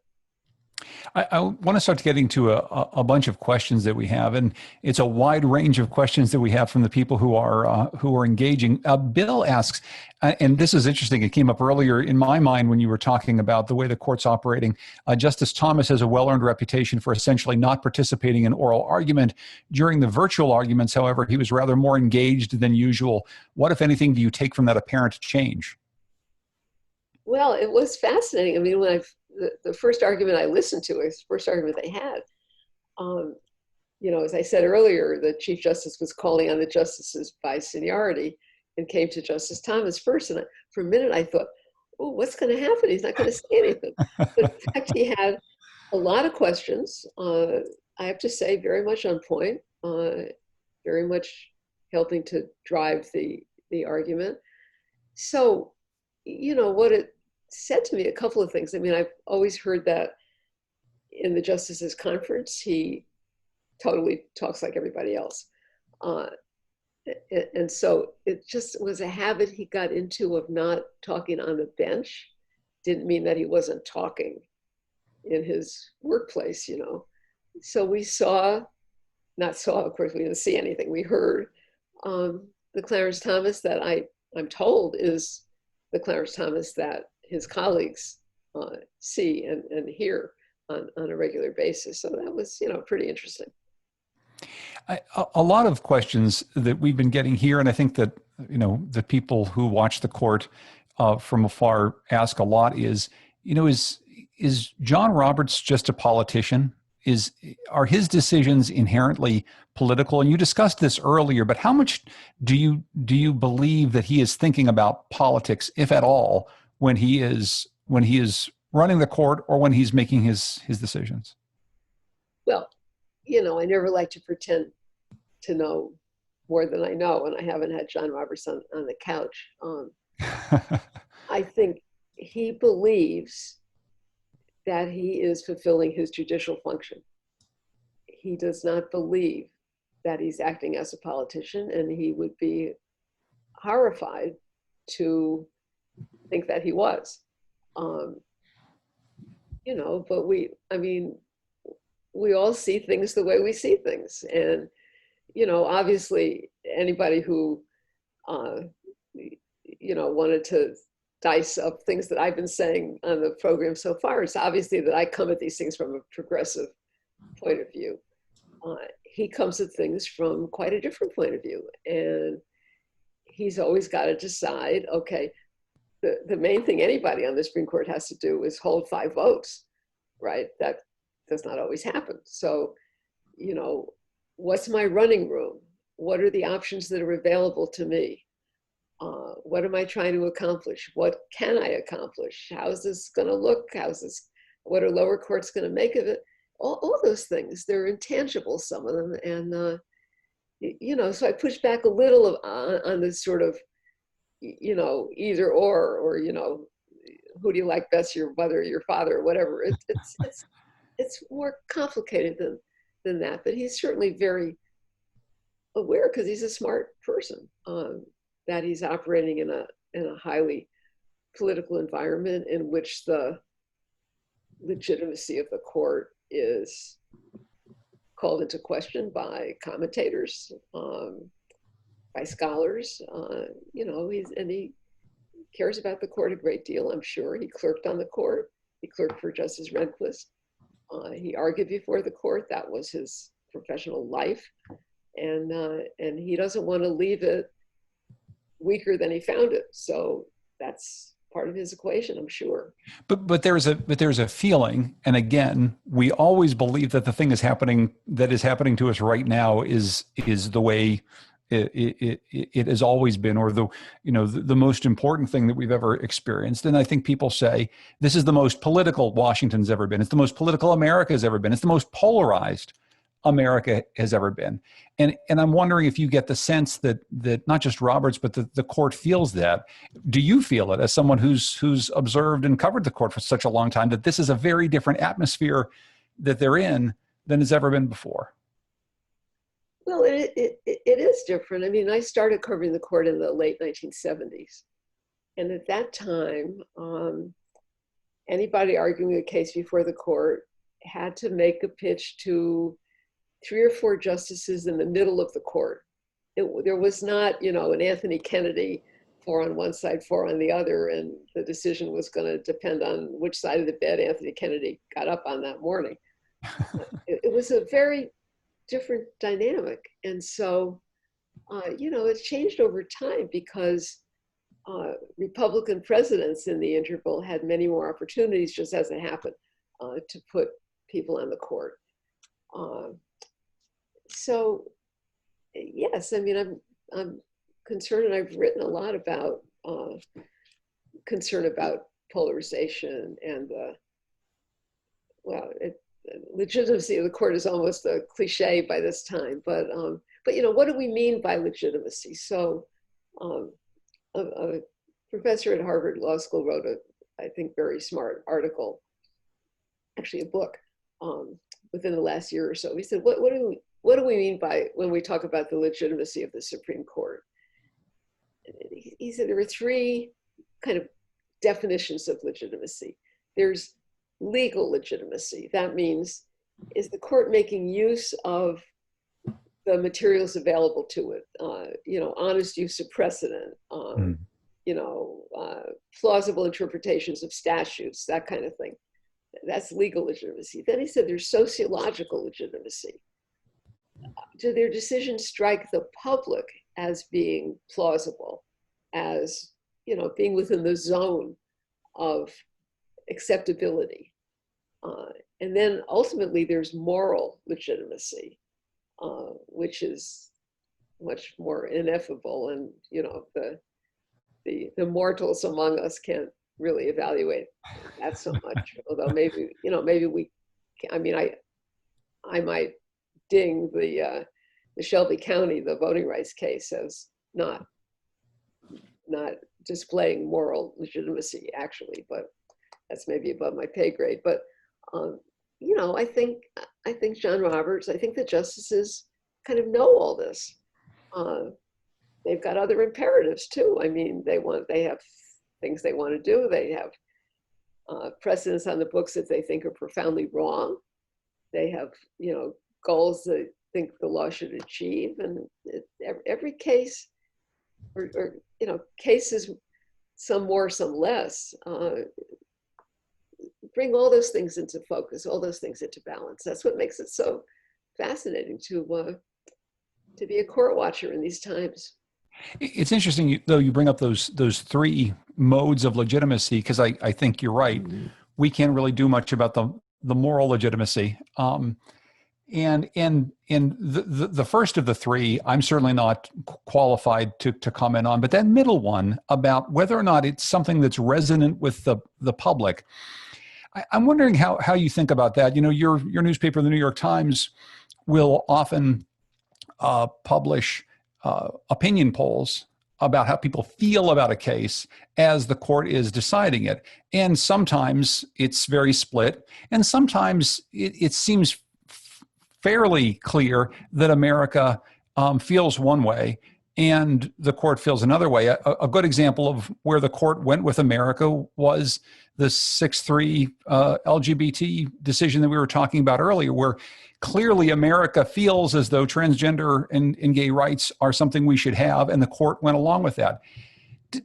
I want to start getting to a bunch of questions that we have, and it's a wide range of questions that we have from the people who are engaging. Bill asks, and this is interesting, it came up earlier in my mind when you were talking about the way the court's operating. Justice Thomas has a well-earned reputation for essentially not participating in oral argument. During the virtual arguments, however, he was rather more engaged than usual. What, if anything, do you take from that apparent change? Well, it was fascinating. I mean, when the first argument I listened to, was the first argument they had, You know, as I said earlier, the Chief Justice was calling on the justices by seniority and came to Justice Thomas first. And for a minute, I thought, oh, what's going to happen? He's not going to say anything. But in fact, he had a lot of questions. I have to say, very much on point, very much helping to drive the argument. So, you know, what it said to me, a couple of things. I mean, I've always heard that in the Justices Conference, he totally talks like everybody else. And so it just was a habit he got into of not talking on the bench. Didn't mean that he wasn't talking in his workplace, you know. So we saw, not saw, of course, we didn't see anything. We heard the Clarence Thomas that I'm told is the Clarence Thomas that his colleagues see and hear on a regular basis. So that was, you know, pretty interesting. A lot of questions that we've been getting here, and I think that, you know, the people who watch the court from afar ask a lot is, you know, is John Roberts just a politician? Are his decisions inherently political? And you discussed this earlier, but how much do you believe that he is thinking about politics, if at all, when he is running the court or when he's making his decisions? Well, you know, I never like to pretend to know more than I know, and I haven't had John Roberts on the couch. I think he believes that he is fulfilling his judicial function. He does not believe that he's acting as a politician, and he would be horrified to think that he was. You know, but we all see things the way we see things. And, you know, obviously anybody who, you know, wanted to dice up things that I've been saying on the program so far, it's obviously that I come at these things from a progressive point of view. He comes at things from quite a different point of view. And he's always got to decide, okay, the main thing anybody on the Supreme Court has to do is hold 5 votes, right? That does not always happen. So, you know, what's my running room? What are the options that are available to me? What am I trying to accomplish? What can I accomplish? How's this going to look? What are lower courts going to make of it? All those things, they're intangible, some of them. And, you know, so I push back a little on this sort of, you know, either or, you know, who do you like best, your mother or your father or whatever. It's more complicated than that, but he's certainly very aware, because he's a smart person, that he's operating in a highly political environment in which the legitimacy of the court is called into question by commentators, by scholars. You know, he cares about the court a great deal, I'm sure. He clerked on the court. He clerked for Justice Rehnquist. He argued before the court. That was his professional life. And he doesn't want to leave it weaker than he found it. So that's part of his equation, I'm sure. But there's a feeling, and again, we always believe that the thing that is happening to us right now is the way it has always been, or the most important thing that we've ever experienced. And I think people say this is the most political Washington's ever been. It's the most political America has ever been. It's the most polarized America has ever been. And I'm wondering if you get the sense that not just Roberts, but the court feels that. Do you feel it, as someone who's observed and covered the court for such a long time, that this is a very different atmosphere that they're in than has ever been before? Well, it is different. I mean, I started covering the court in the late 1970s. And at that time, anybody arguing a case before the court had to make a pitch to 3 or 4 justices in the middle of the court. There was not, you know, an Anthony Kennedy, 4 on one side, 4 on the other, and the decision was going to depend on which side of the bed Anthony Kennedy got up on that morning. It was a very different dynamic. And so, you know, it's changed over time because Republican presidents in the interval had many more opportunities, just as it happened, to put people on the court. Uh, so yes, I mean, I'm concerned, and I've written a lot about concern about polarization and legitimacy of the court is almost a cliche by this time, but what do we mean by legitimacy? So a professor at Harvard Law School wrote I think, very smart article, actually a book, within the last year or so. He said, what do we mean by when we talk about the legitimacy of the Supreme Court? He said there are three kind of definitions of legitimacy. There's legal legitimacy. That means, is the court making use of the materials available to it? Honest use of precedent, plausible interpretations of statutes, that kind of thing. That's legal legitimacy. Then he said there's sociological legitimacy. Do their decisions strike the public as being plausible, as being within the zone of acceptability? And then ultimately there's moral legitimacy, which is much more ineffable, and the mortals among us can't really evaluate that so much. Although maybe we, I might ding the Shelby County, the voting rights case, as not displaying moral legitimacy, actually, but that's maybe above my pay grade. But I think John Roberts, I think the justices kind of know all this. They've got other imperatives too. I mean, they have things they want to do. They have precedents on the books that they think are profoundly wrong. They have, goals they think the law should achieve. And every case, or cases, some more, some less, bring all those things into focus, all those things into balance. That's what makes it so fascinating to be a court watcher in these times. It's interesting, though, you bring up those three modes of legitimacy, because I think you're right. Mm-hmm. We can't really do much about the moral legitimacy. And the first of the three, I'm certainly not qualified to comment on, but that middle one about whether or not it's something that's resonant with the public. I'm wondering how you think about that. Your newspaper, the New York Times, will often publish opinion polls about how people feel about a case as the court is deciding it. And sometimes it's very split. And sometimes it seems fairly clear that America feels one way and the court feels another way. A good example of where the court went with America was the 6-3 LGBT decision that we were talking about earlier, where clearly America feels as though transgender and gay rights are something we should have, and the court went along with that.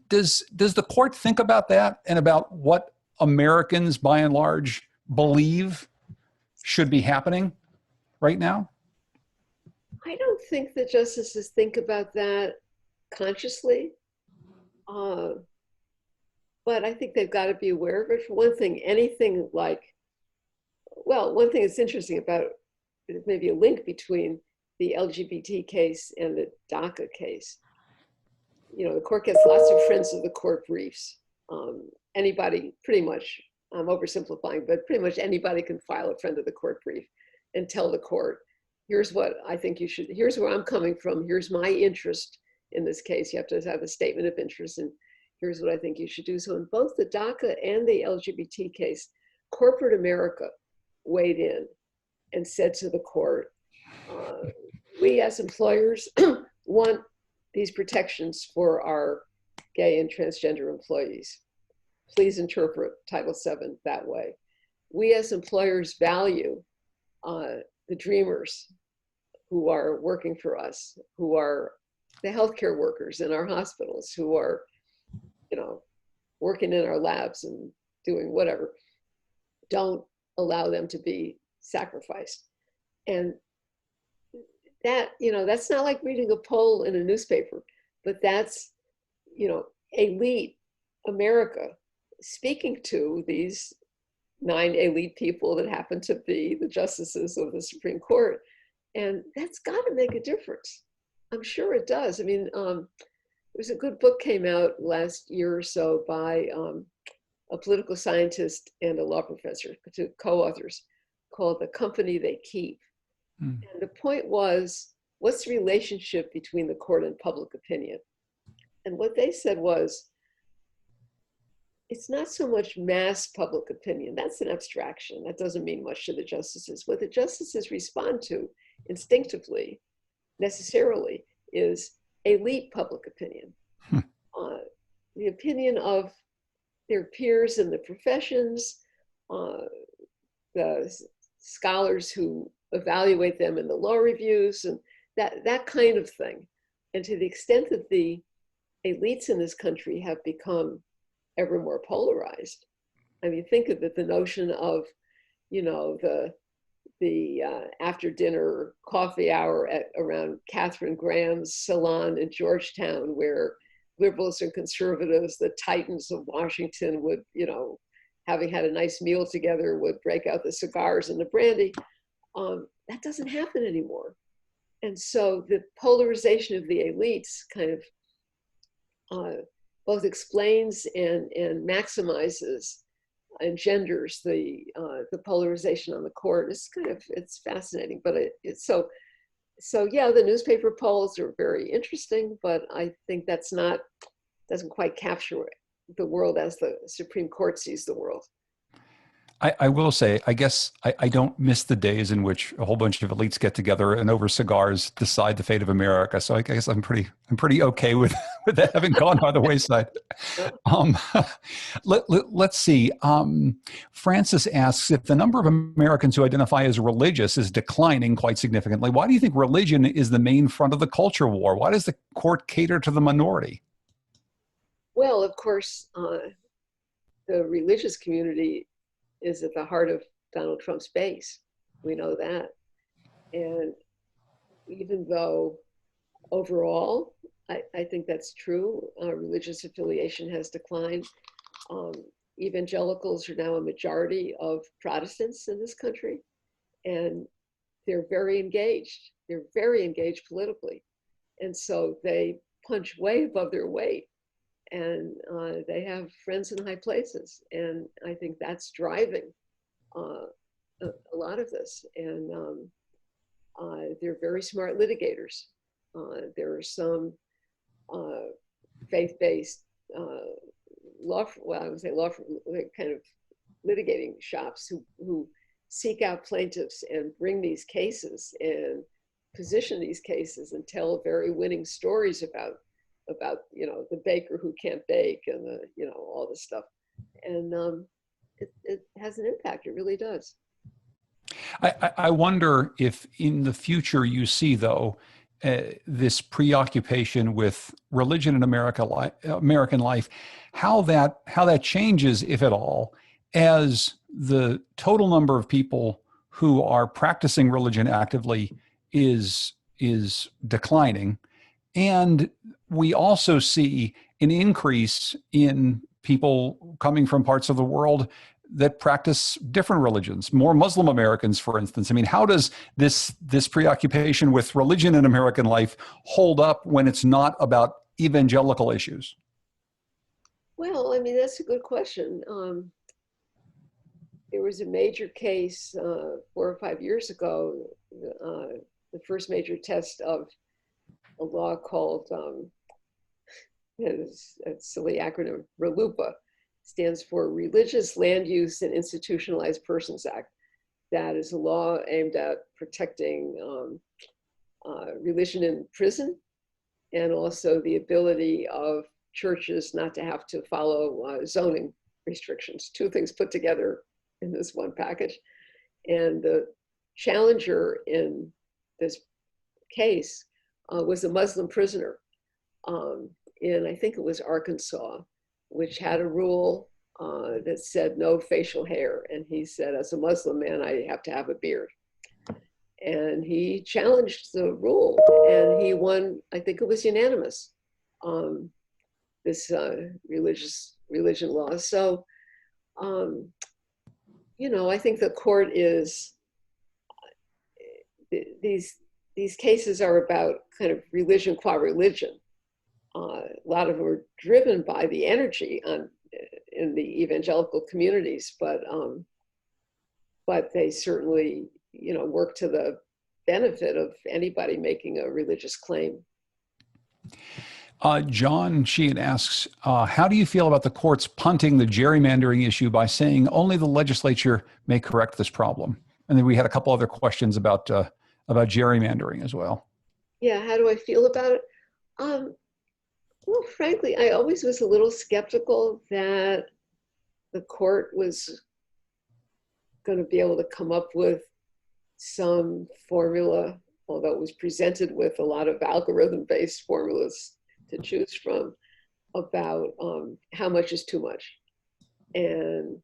Does the court think about that and about what Americans, by and large, believe should be happening right now? I don't think the justices think about that consciously, but I think they've got to be aware of it. For one thing, one thing that's interesting about maybe a link between the LGBT case and the DACA case. The court gets lots of friends of the court briefs. Anybody, pretty much, I'm oversimplifying, but pretty much anybody can file a friend of the court brief and tell the court, here's what I think you should, here's where I'm coming from, here's my interest in this case. You have to have a statement of interest, and here's what I think you should do. So in both the DACA and the LGBT case, corporate America weighed in and said to the court, we as employers want these protections for our gay and transgender employees. Please interpret Title VII that way. We as employers value the dreamers who are working for us, who are the healthcare workers in our hospitals, who are, working in our labs and doing whatever. Don't allow them to be sacrificed. And that, that's not like reading a poll in a newspaper, but that's, elite America speaking to these, 9 elite people that happen to be the justices of the Supreme Court. And that's got to make a difference. I'm sure it does. I mean, there's a good book came out last year or so by a political scientist and a law professor, two co-authors, called The Company They Keep. And the point was, what's the relationship between the court and public opinion? And what they said was, it's not so much mass public opinion. That's an abstraction. That doesn't mean much to the justices. What the justices respond to instinctively, necessarily, is elite public opinion. The opinion of their peers in the professions, the scholars who evaluate them in the law reviews, and that kind of thing. And to the extent that the elites in this country have become ever more polarized. I mean, think of it, the notion of, you know, the after dinner coffee hour around Catherine Graham's salon in Georgetown, where liberals and conservatives, the titans of Washington, would, you know, having had a nice meal together, would break out the cigars and the brandy. That doesn't happen anymore. And so the polarization of the elites kind of both explains and maximizes, engenders the polarization on the court. It's fascinating, but so yeah, the newspaper polls are very interesting, but I think doesn't quite capture the world as the Supreme Court sees the world. I will say, I guess I don't miss the days in which a whole bunch of elites get together and over cigars decide the fate of America. So I guess I'm pretty okay with that having gone by the wayside. Let's see. Francis asks, if the number of Americans who identify as religious is declining quite significantly, why do you think religion is the main front of the culture war? Why does the court cater to the minority? Well, of course, the religious community is at the heart of Donald Trump's base. We know that. And even though overall, I think that's true, religious affiliation has declined. Evangelicals are now a majority of Protestants in this country, and they're very engaged. They're very engaged politically. And so they punch way above their weight. And they have friends in high places. And I think that's driving a lot of this. And they're very smart litigators. There are some faith-based kind of litigating shops who seek out plaintiffs and bring these cases and position these cases and tell very winning stories about you know, the baker who can't bake and the, you know, all this stuff. And it has an impact. It really does. I wonder if in the future you see, though, this preoccupation with religion in American life, how that changes, if at all, as the total number of people who are practicing religion actively is declining. And we also see an increase in people coming from parts of the world that practice different religions, more Muslim Americans, for instance. I mean, how does this preoccupation with religion in American life hold up when it's not about evangelical issues? Well, I mean, that's a good question. There was a major case 4 or 5 years ago, the first major test of a law called, it's a silly acronym, RLUIPA, stands for Religious Land Use and Institutionalized Persons Act. That is a law aimed at protecting religion in prison, and also the ability of churches not to have to follow zoning restrictions. Two things put together in this one package. And the challenger in this case was a Muslim prisoner in, I think it was Arkansas, which had a rule that said no facial hair. And he said, as a Muslim man, I have to have a beard. And he challenged the rule and he won, I think it was unanimous, this religion law. So you know, I think the court is, these cases are about kind of religion qua religion. A lot of them are driven by the energy in the evangelical communities, but they certainly, you know, work to the benefit of anybody making a religious claim. John Sheehan asks, how do you feel about the courts punting the gerrymandering issue by saying only the legislature may correct this problem? And then we had a couple other questions about gerrymandering as well. Yeah, how do I feel about it? Well, frankly, I always was a little skeptical that the court was going to be able to come up with some formula, although it was presented with a lot of algorithm-based formulas to choose from, about how much is too much. And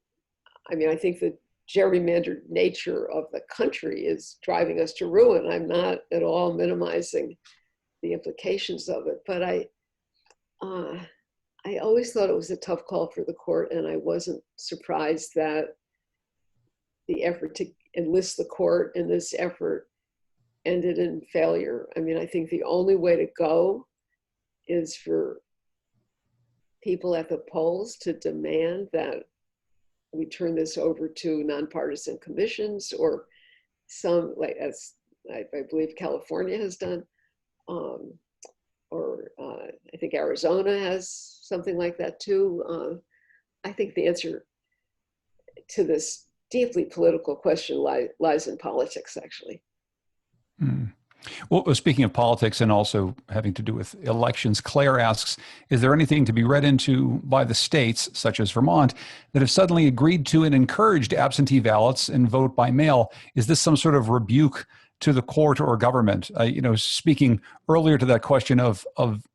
I mean, I think the gerrymandered nature of the country is driving us to ruin. I'm not at all minimizing the implications of it, but I always thought it was a tough call for the court, and I wasn't surprised that the effort to enlist the court in this effort ended in failure. I mean, I think the only way to go is for people at the polls to demand that we turn this over to nonpartisan commissions, or some, like as I believe California has done, or I think Arizona has something like that too. I think the answer to this deeply political question lies in politics, actually. Mm. Well, speaking of politics and also having to do with elections, Claire asks, is there anything to be read into by the states, such as Vermont, that have suddenly agreed to and encouraged absentee ballots and vote by mail? Is this some sort of rebuke to the court or government? You know, speaking earlier to that question of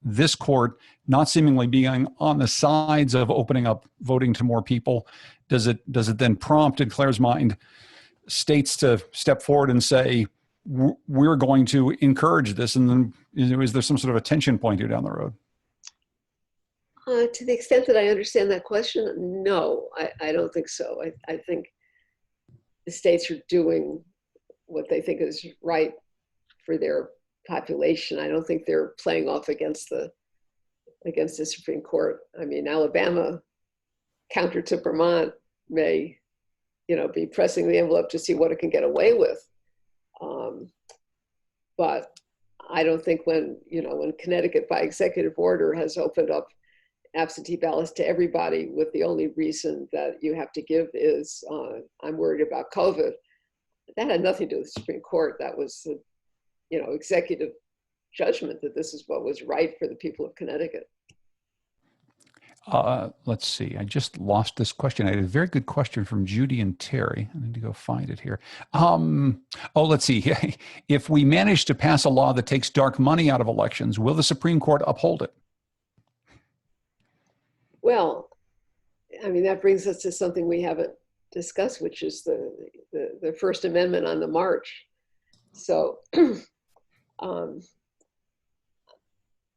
this court not seemingly being on the sides of opening up voting to more people, does it then prompt, in Claire's mind, states to step forward and say, we're going to encourage this? And then is there some sort of a tension point here down the road? To the extent that I understand that question, no, I don't think so. I think the states are doing what they think is right for their population. I don't think they're playing off against the Supreme Court. I mean, Alabama, counter to Vermont, may, you know, be pressing the envelope to see what it can get away with. But I don't think when Connecticut by executive order has opened up absentee ballots to everybody with the only reason that you have to give is I'm worried about COVID, that had nothing to do with the Supreme Court. That was executive judgment that this is what was right for the people of Connecticut. Let's see. I just lost this question. I had a very good question from Judy and Terry. I need to go find it here. Let's see. If we manage to pass a law that takes dark money out of elections, will the Supreme Court uphold it? Well, I mean, that brings us to something we haven't discussed, which is the First Amendment on the march. So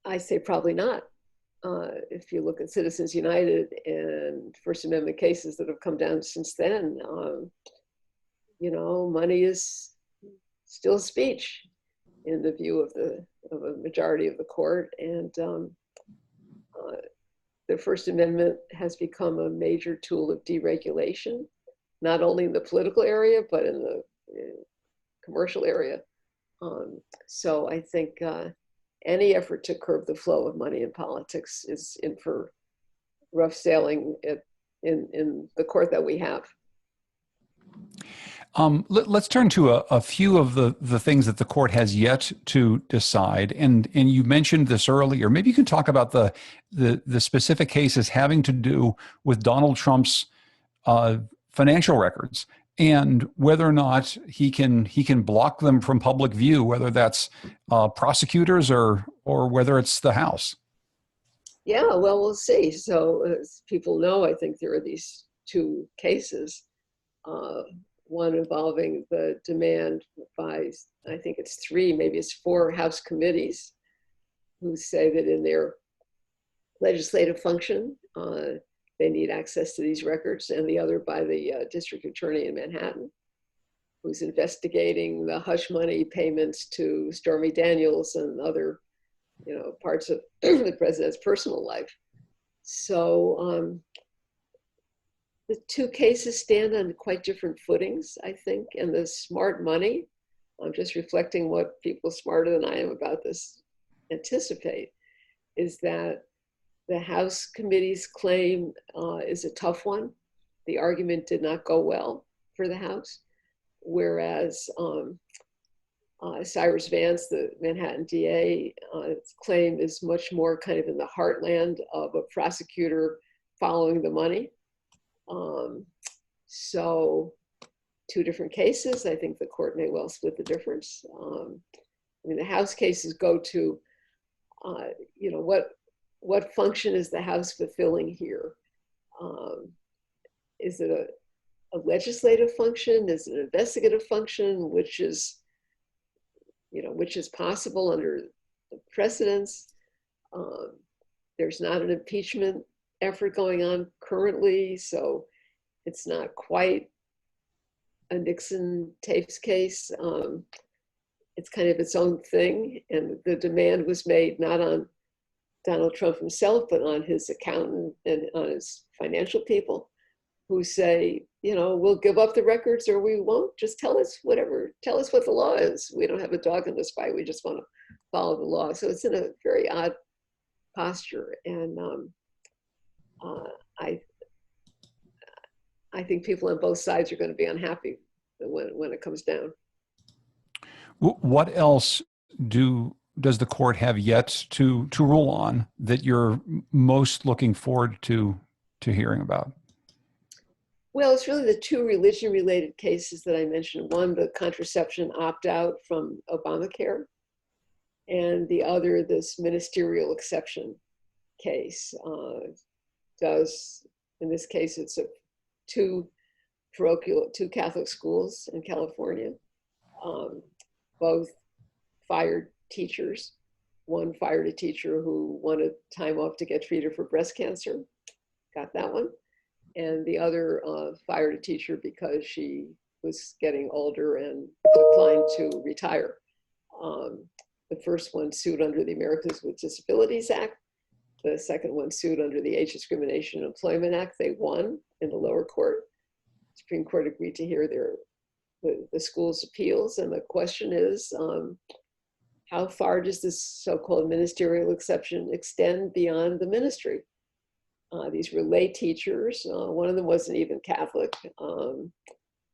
I say probably not. If you look at Citizens United and First Amendment cases that have come down since then, money is still speech in the view of a majority of the court. And the First Amendment has become a major tool of deregulation, not only in the political area, but in the commercial area. So I think any effort to curb the flow of money in politics is in for rough sailing in the court that we have. Let's turn to a few of the things that the court has yet to decide. And you mentioned this earlier. Maybe you can talk about the specific cases having to do with Donald Trump's financial records, and whether or not he can block them from public view, whether that's prosecutors or whether it's the House. Yeah, well, we'll see. So as people know, I think there are these two cases, one involving the demand by, I think it's 3, maybe it's 4 House committees who say that in their legislative function, they need access to these records, and the other by the district attorney in Manhattan, who's investigating the hush money payments to Stormy Daniels and other, parts of the president's personal life. So the two cases stand on quite different footings, I think, and the smart money, I'm just reflecting what people smarter than I am about this anticipate, is that the House committee's claim is a tough one. The argument did not go well for the House, whereas Cyrus Vance, the Manhattan DA, claim is much more kind of in the heartland of a prosecutor following the money. So two different cases. I think the court may well split the difference. The House cases go to, what function is the House fulfilling here? Is it a legislative function? Is it an investigative function, which is possible under the precedents? There's not an impeachment effort going on currently, so it's not quite a Nixon tapes case. It's kind of its own thing, and the demand was made not on Donald Trump himself, but on his accountant and on his financial people, who say, we'll give up the records or we won't. Just tell us whatever. Tell us what the law is. We don't have a dog in this fight. We just want to follow the law. So it's in a very odd posture, and I think people on both sides are going to be unhappy when it comes down. What else does the court have yet to rule on that you're most looking forward to hearing about? Well, it's really the two religion-related cases that I mentioned. One, the contraception opt-out from Obamacare, and the other, this ministerial exception case. In this case, it's two Catholic schools in California, both fired teachers. One fired a teacher who wanted time off to get treated for breast cancer, got that one. And the other fired a teacher because she was getting older and declined to retire. The first one sued under the Americans with Disabilities Act. The second one sued under the Age Discrimination and Employment Act. They won in the lower court. Supreme Court agreed to hear the school's appeals. And the question is, how far does this so-called ministerial exception extend beyond the ministry? These were lay teachers. One of them wasn't even Catholic.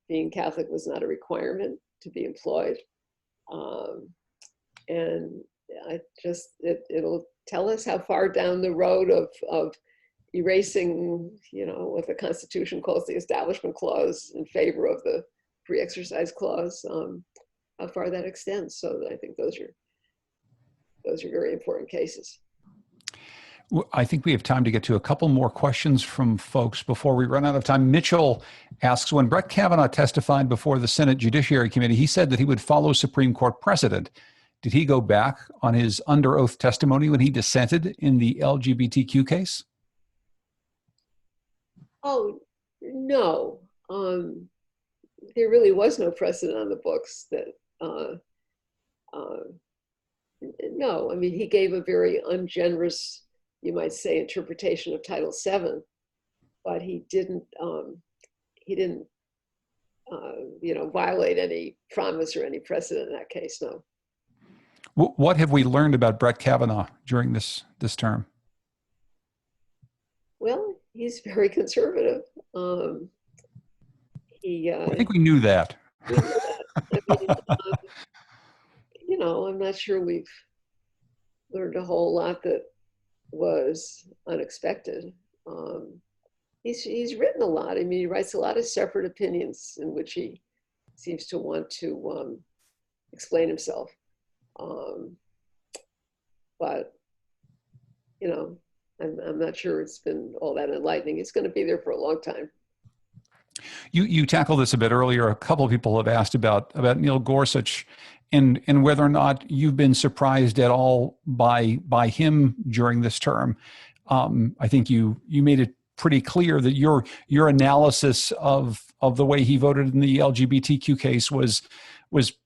Being Catholic was not a requirement to be employed. And it'll tell us how far down the road of erasing, what the Constitution calls the Establishment Clause in favor of the Free Exercise Clause, how far that extends. So I think those are very important cases. I think we have time to get to a couple more questions from folks before we run out of time. Mitchell asks, when Brett Kavanaugh testified before the Senate Judiciary Committee, he said that he would follow Supreme Court precedent. Did he go back on his under oath testimony when he dissented in the LGBTQ case? Oh, no. There really was no precedent on the books that, no. I mean, he gave a very ungenerous, you might say, interpretation of Title VII, but he didn't violate any promise or any precedent in that case, no. What have we learned about Brett Kavanaugh during this term? Well, he's very conservative. I think we knew that. We knew that. I mean, I'm not sure we've learned a whole lot that was unexpected. He's written a lot. I mean, he writes a lot of separate opinions in which he seems to want to explain himself. But, I'm not sure it's been all that enlightening. It's going to be there for a long time. You tackled this a bit earlier. A couple of people have asked about Neil Gorsuch and whether or not you've been surprised at all by him during this term. I think you made it pretty clear that your analysis of the way he voted in the LGBTQ case was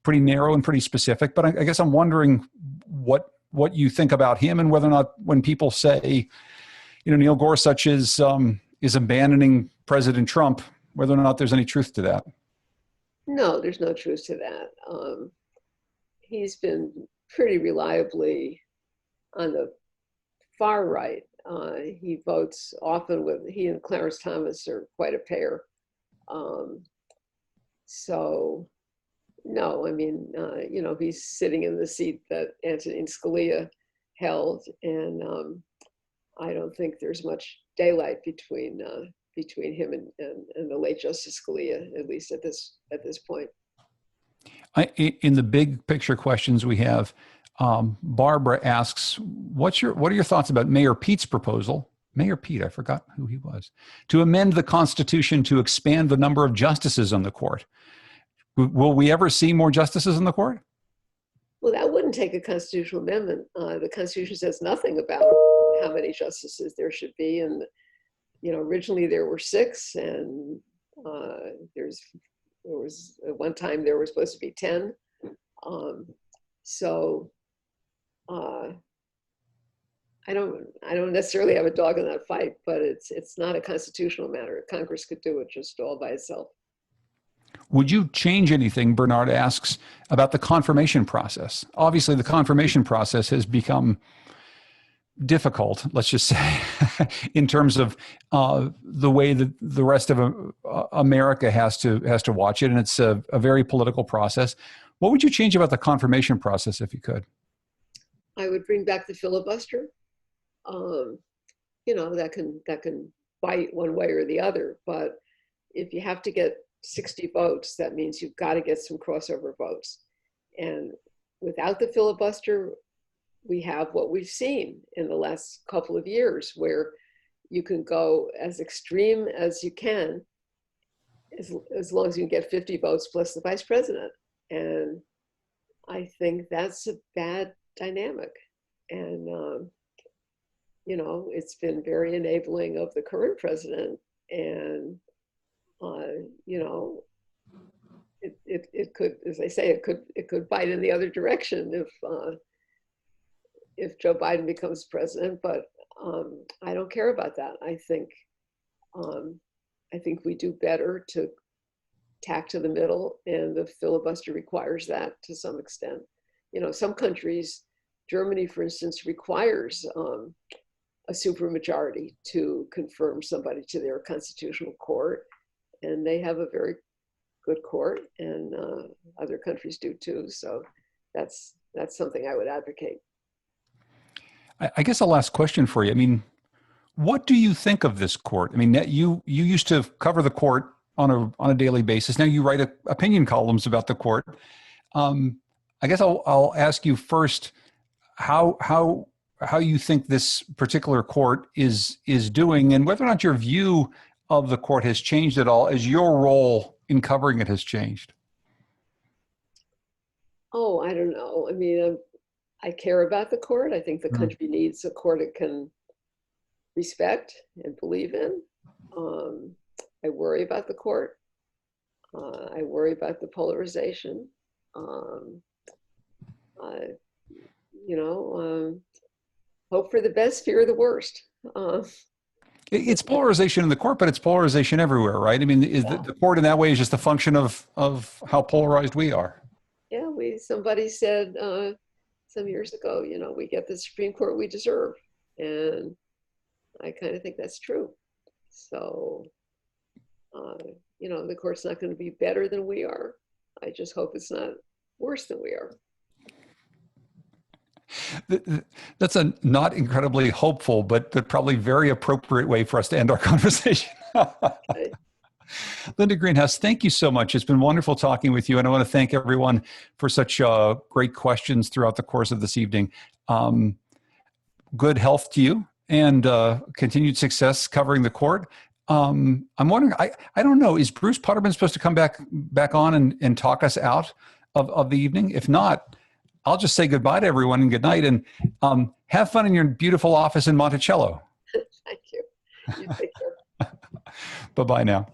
pretty narrow and pretty specific. But I guess I'm wondering what you think about him, and whether or not, when people say, Neil Gorsuch is abandoning President Trump, whether or not there's any truth to that. No, there's no truth to that. He's been pretty reliably on the far right. He votes often he and Clarence Thomas are quite a pair. So no, I mean, he's sitting in the seat that Antonin Scalia held, and I don't think there's much daylight between him and the late Justice Scalia, at least at this point. In the big picture questions we have, Barbara asks, what are your thoughts about Mayor Pete's proposal? Mayor Pete, I forgot who he was, to amend the Constitution to expand the number of justices on the court. Will we ever see more justices on the court? Well, that wouldn't take a constitutional amendment. The Constitution says nothing about how many justices there should be. And, originally there were 6, and there was at one time there were supposed to be 10. So I don't necessarily have a dog in that fight, but it's not a constitutional matter. Congress could do it just all by itself. Would you change anything, Bernard asks, about the confirmation process? Obviously, the confirmation process has become difficult, let's just say, in terms of the way that the rest of America has to watch it, and it's a very political process. What would you change about the confirmation process if you could? I would bring back the filibuster. That can bite one way or the other, but if you have to get 60 votes, that means you've got to get some crossover votes. And without the filibuster, we have what we've seen in the last couple of years, where you can go as extreme as you can, as long as you can get 50 votes plus the vice president. And I think that's a bad dynamic. And, it's been very enabling of the current president. And, it could, as I say, it could bite in the other direction if Joe Biden becomes president. But I don't care about that. I think we do better to tack to the middle, and the filibuster requires that to some extent. Some countries, Germany, for instance, requires a supermajority to confirm somebody to their constitutional court, and they have a very good court, and other countries do too. So that's something I would advocate. I guess a last question for you. I mean, what do you think of this court? I mean, you used to cover the court on a daily basis. Now you write opinion columns about the court. I guess I'll ask you first how you think this particular court is doing, and whether or not your view of the court has changed at all as your role in covering it has changed. Oh, I don't know. I mean, I care about the court. I think the country needs a court it can respect and believe in. I worry about the court. I worry about the polarization. Hope for the best, fear the worst. It's polarization in the court, but it's polarization everywhere, right? I mean, the court in that way is just a function of how polarized we are. Yeah, somebody said some years ago, we get the Supreme Court we deserve. And I kind of think that's true. So, the court's not going to be better than we are. I just hope it's not worse than we are. That's a not incredibly hopeful, but probably very appropriate way for us to end our conversation. Okay. Linda Greenhouse, thank you so much. It's been wonderful talking with you. And I want to thank everyone for such great questions throughout the course of this evening. Good health to you, and continued success covering the court. I'm wondering, I don't know, is Bruce Putterman supposed to come back on and talk us out of the evening? If not, I'll just say goodbye to everyone and good night, and have fun in your beautiful office in Monticello. Thank you. You take care. Bye-bye now.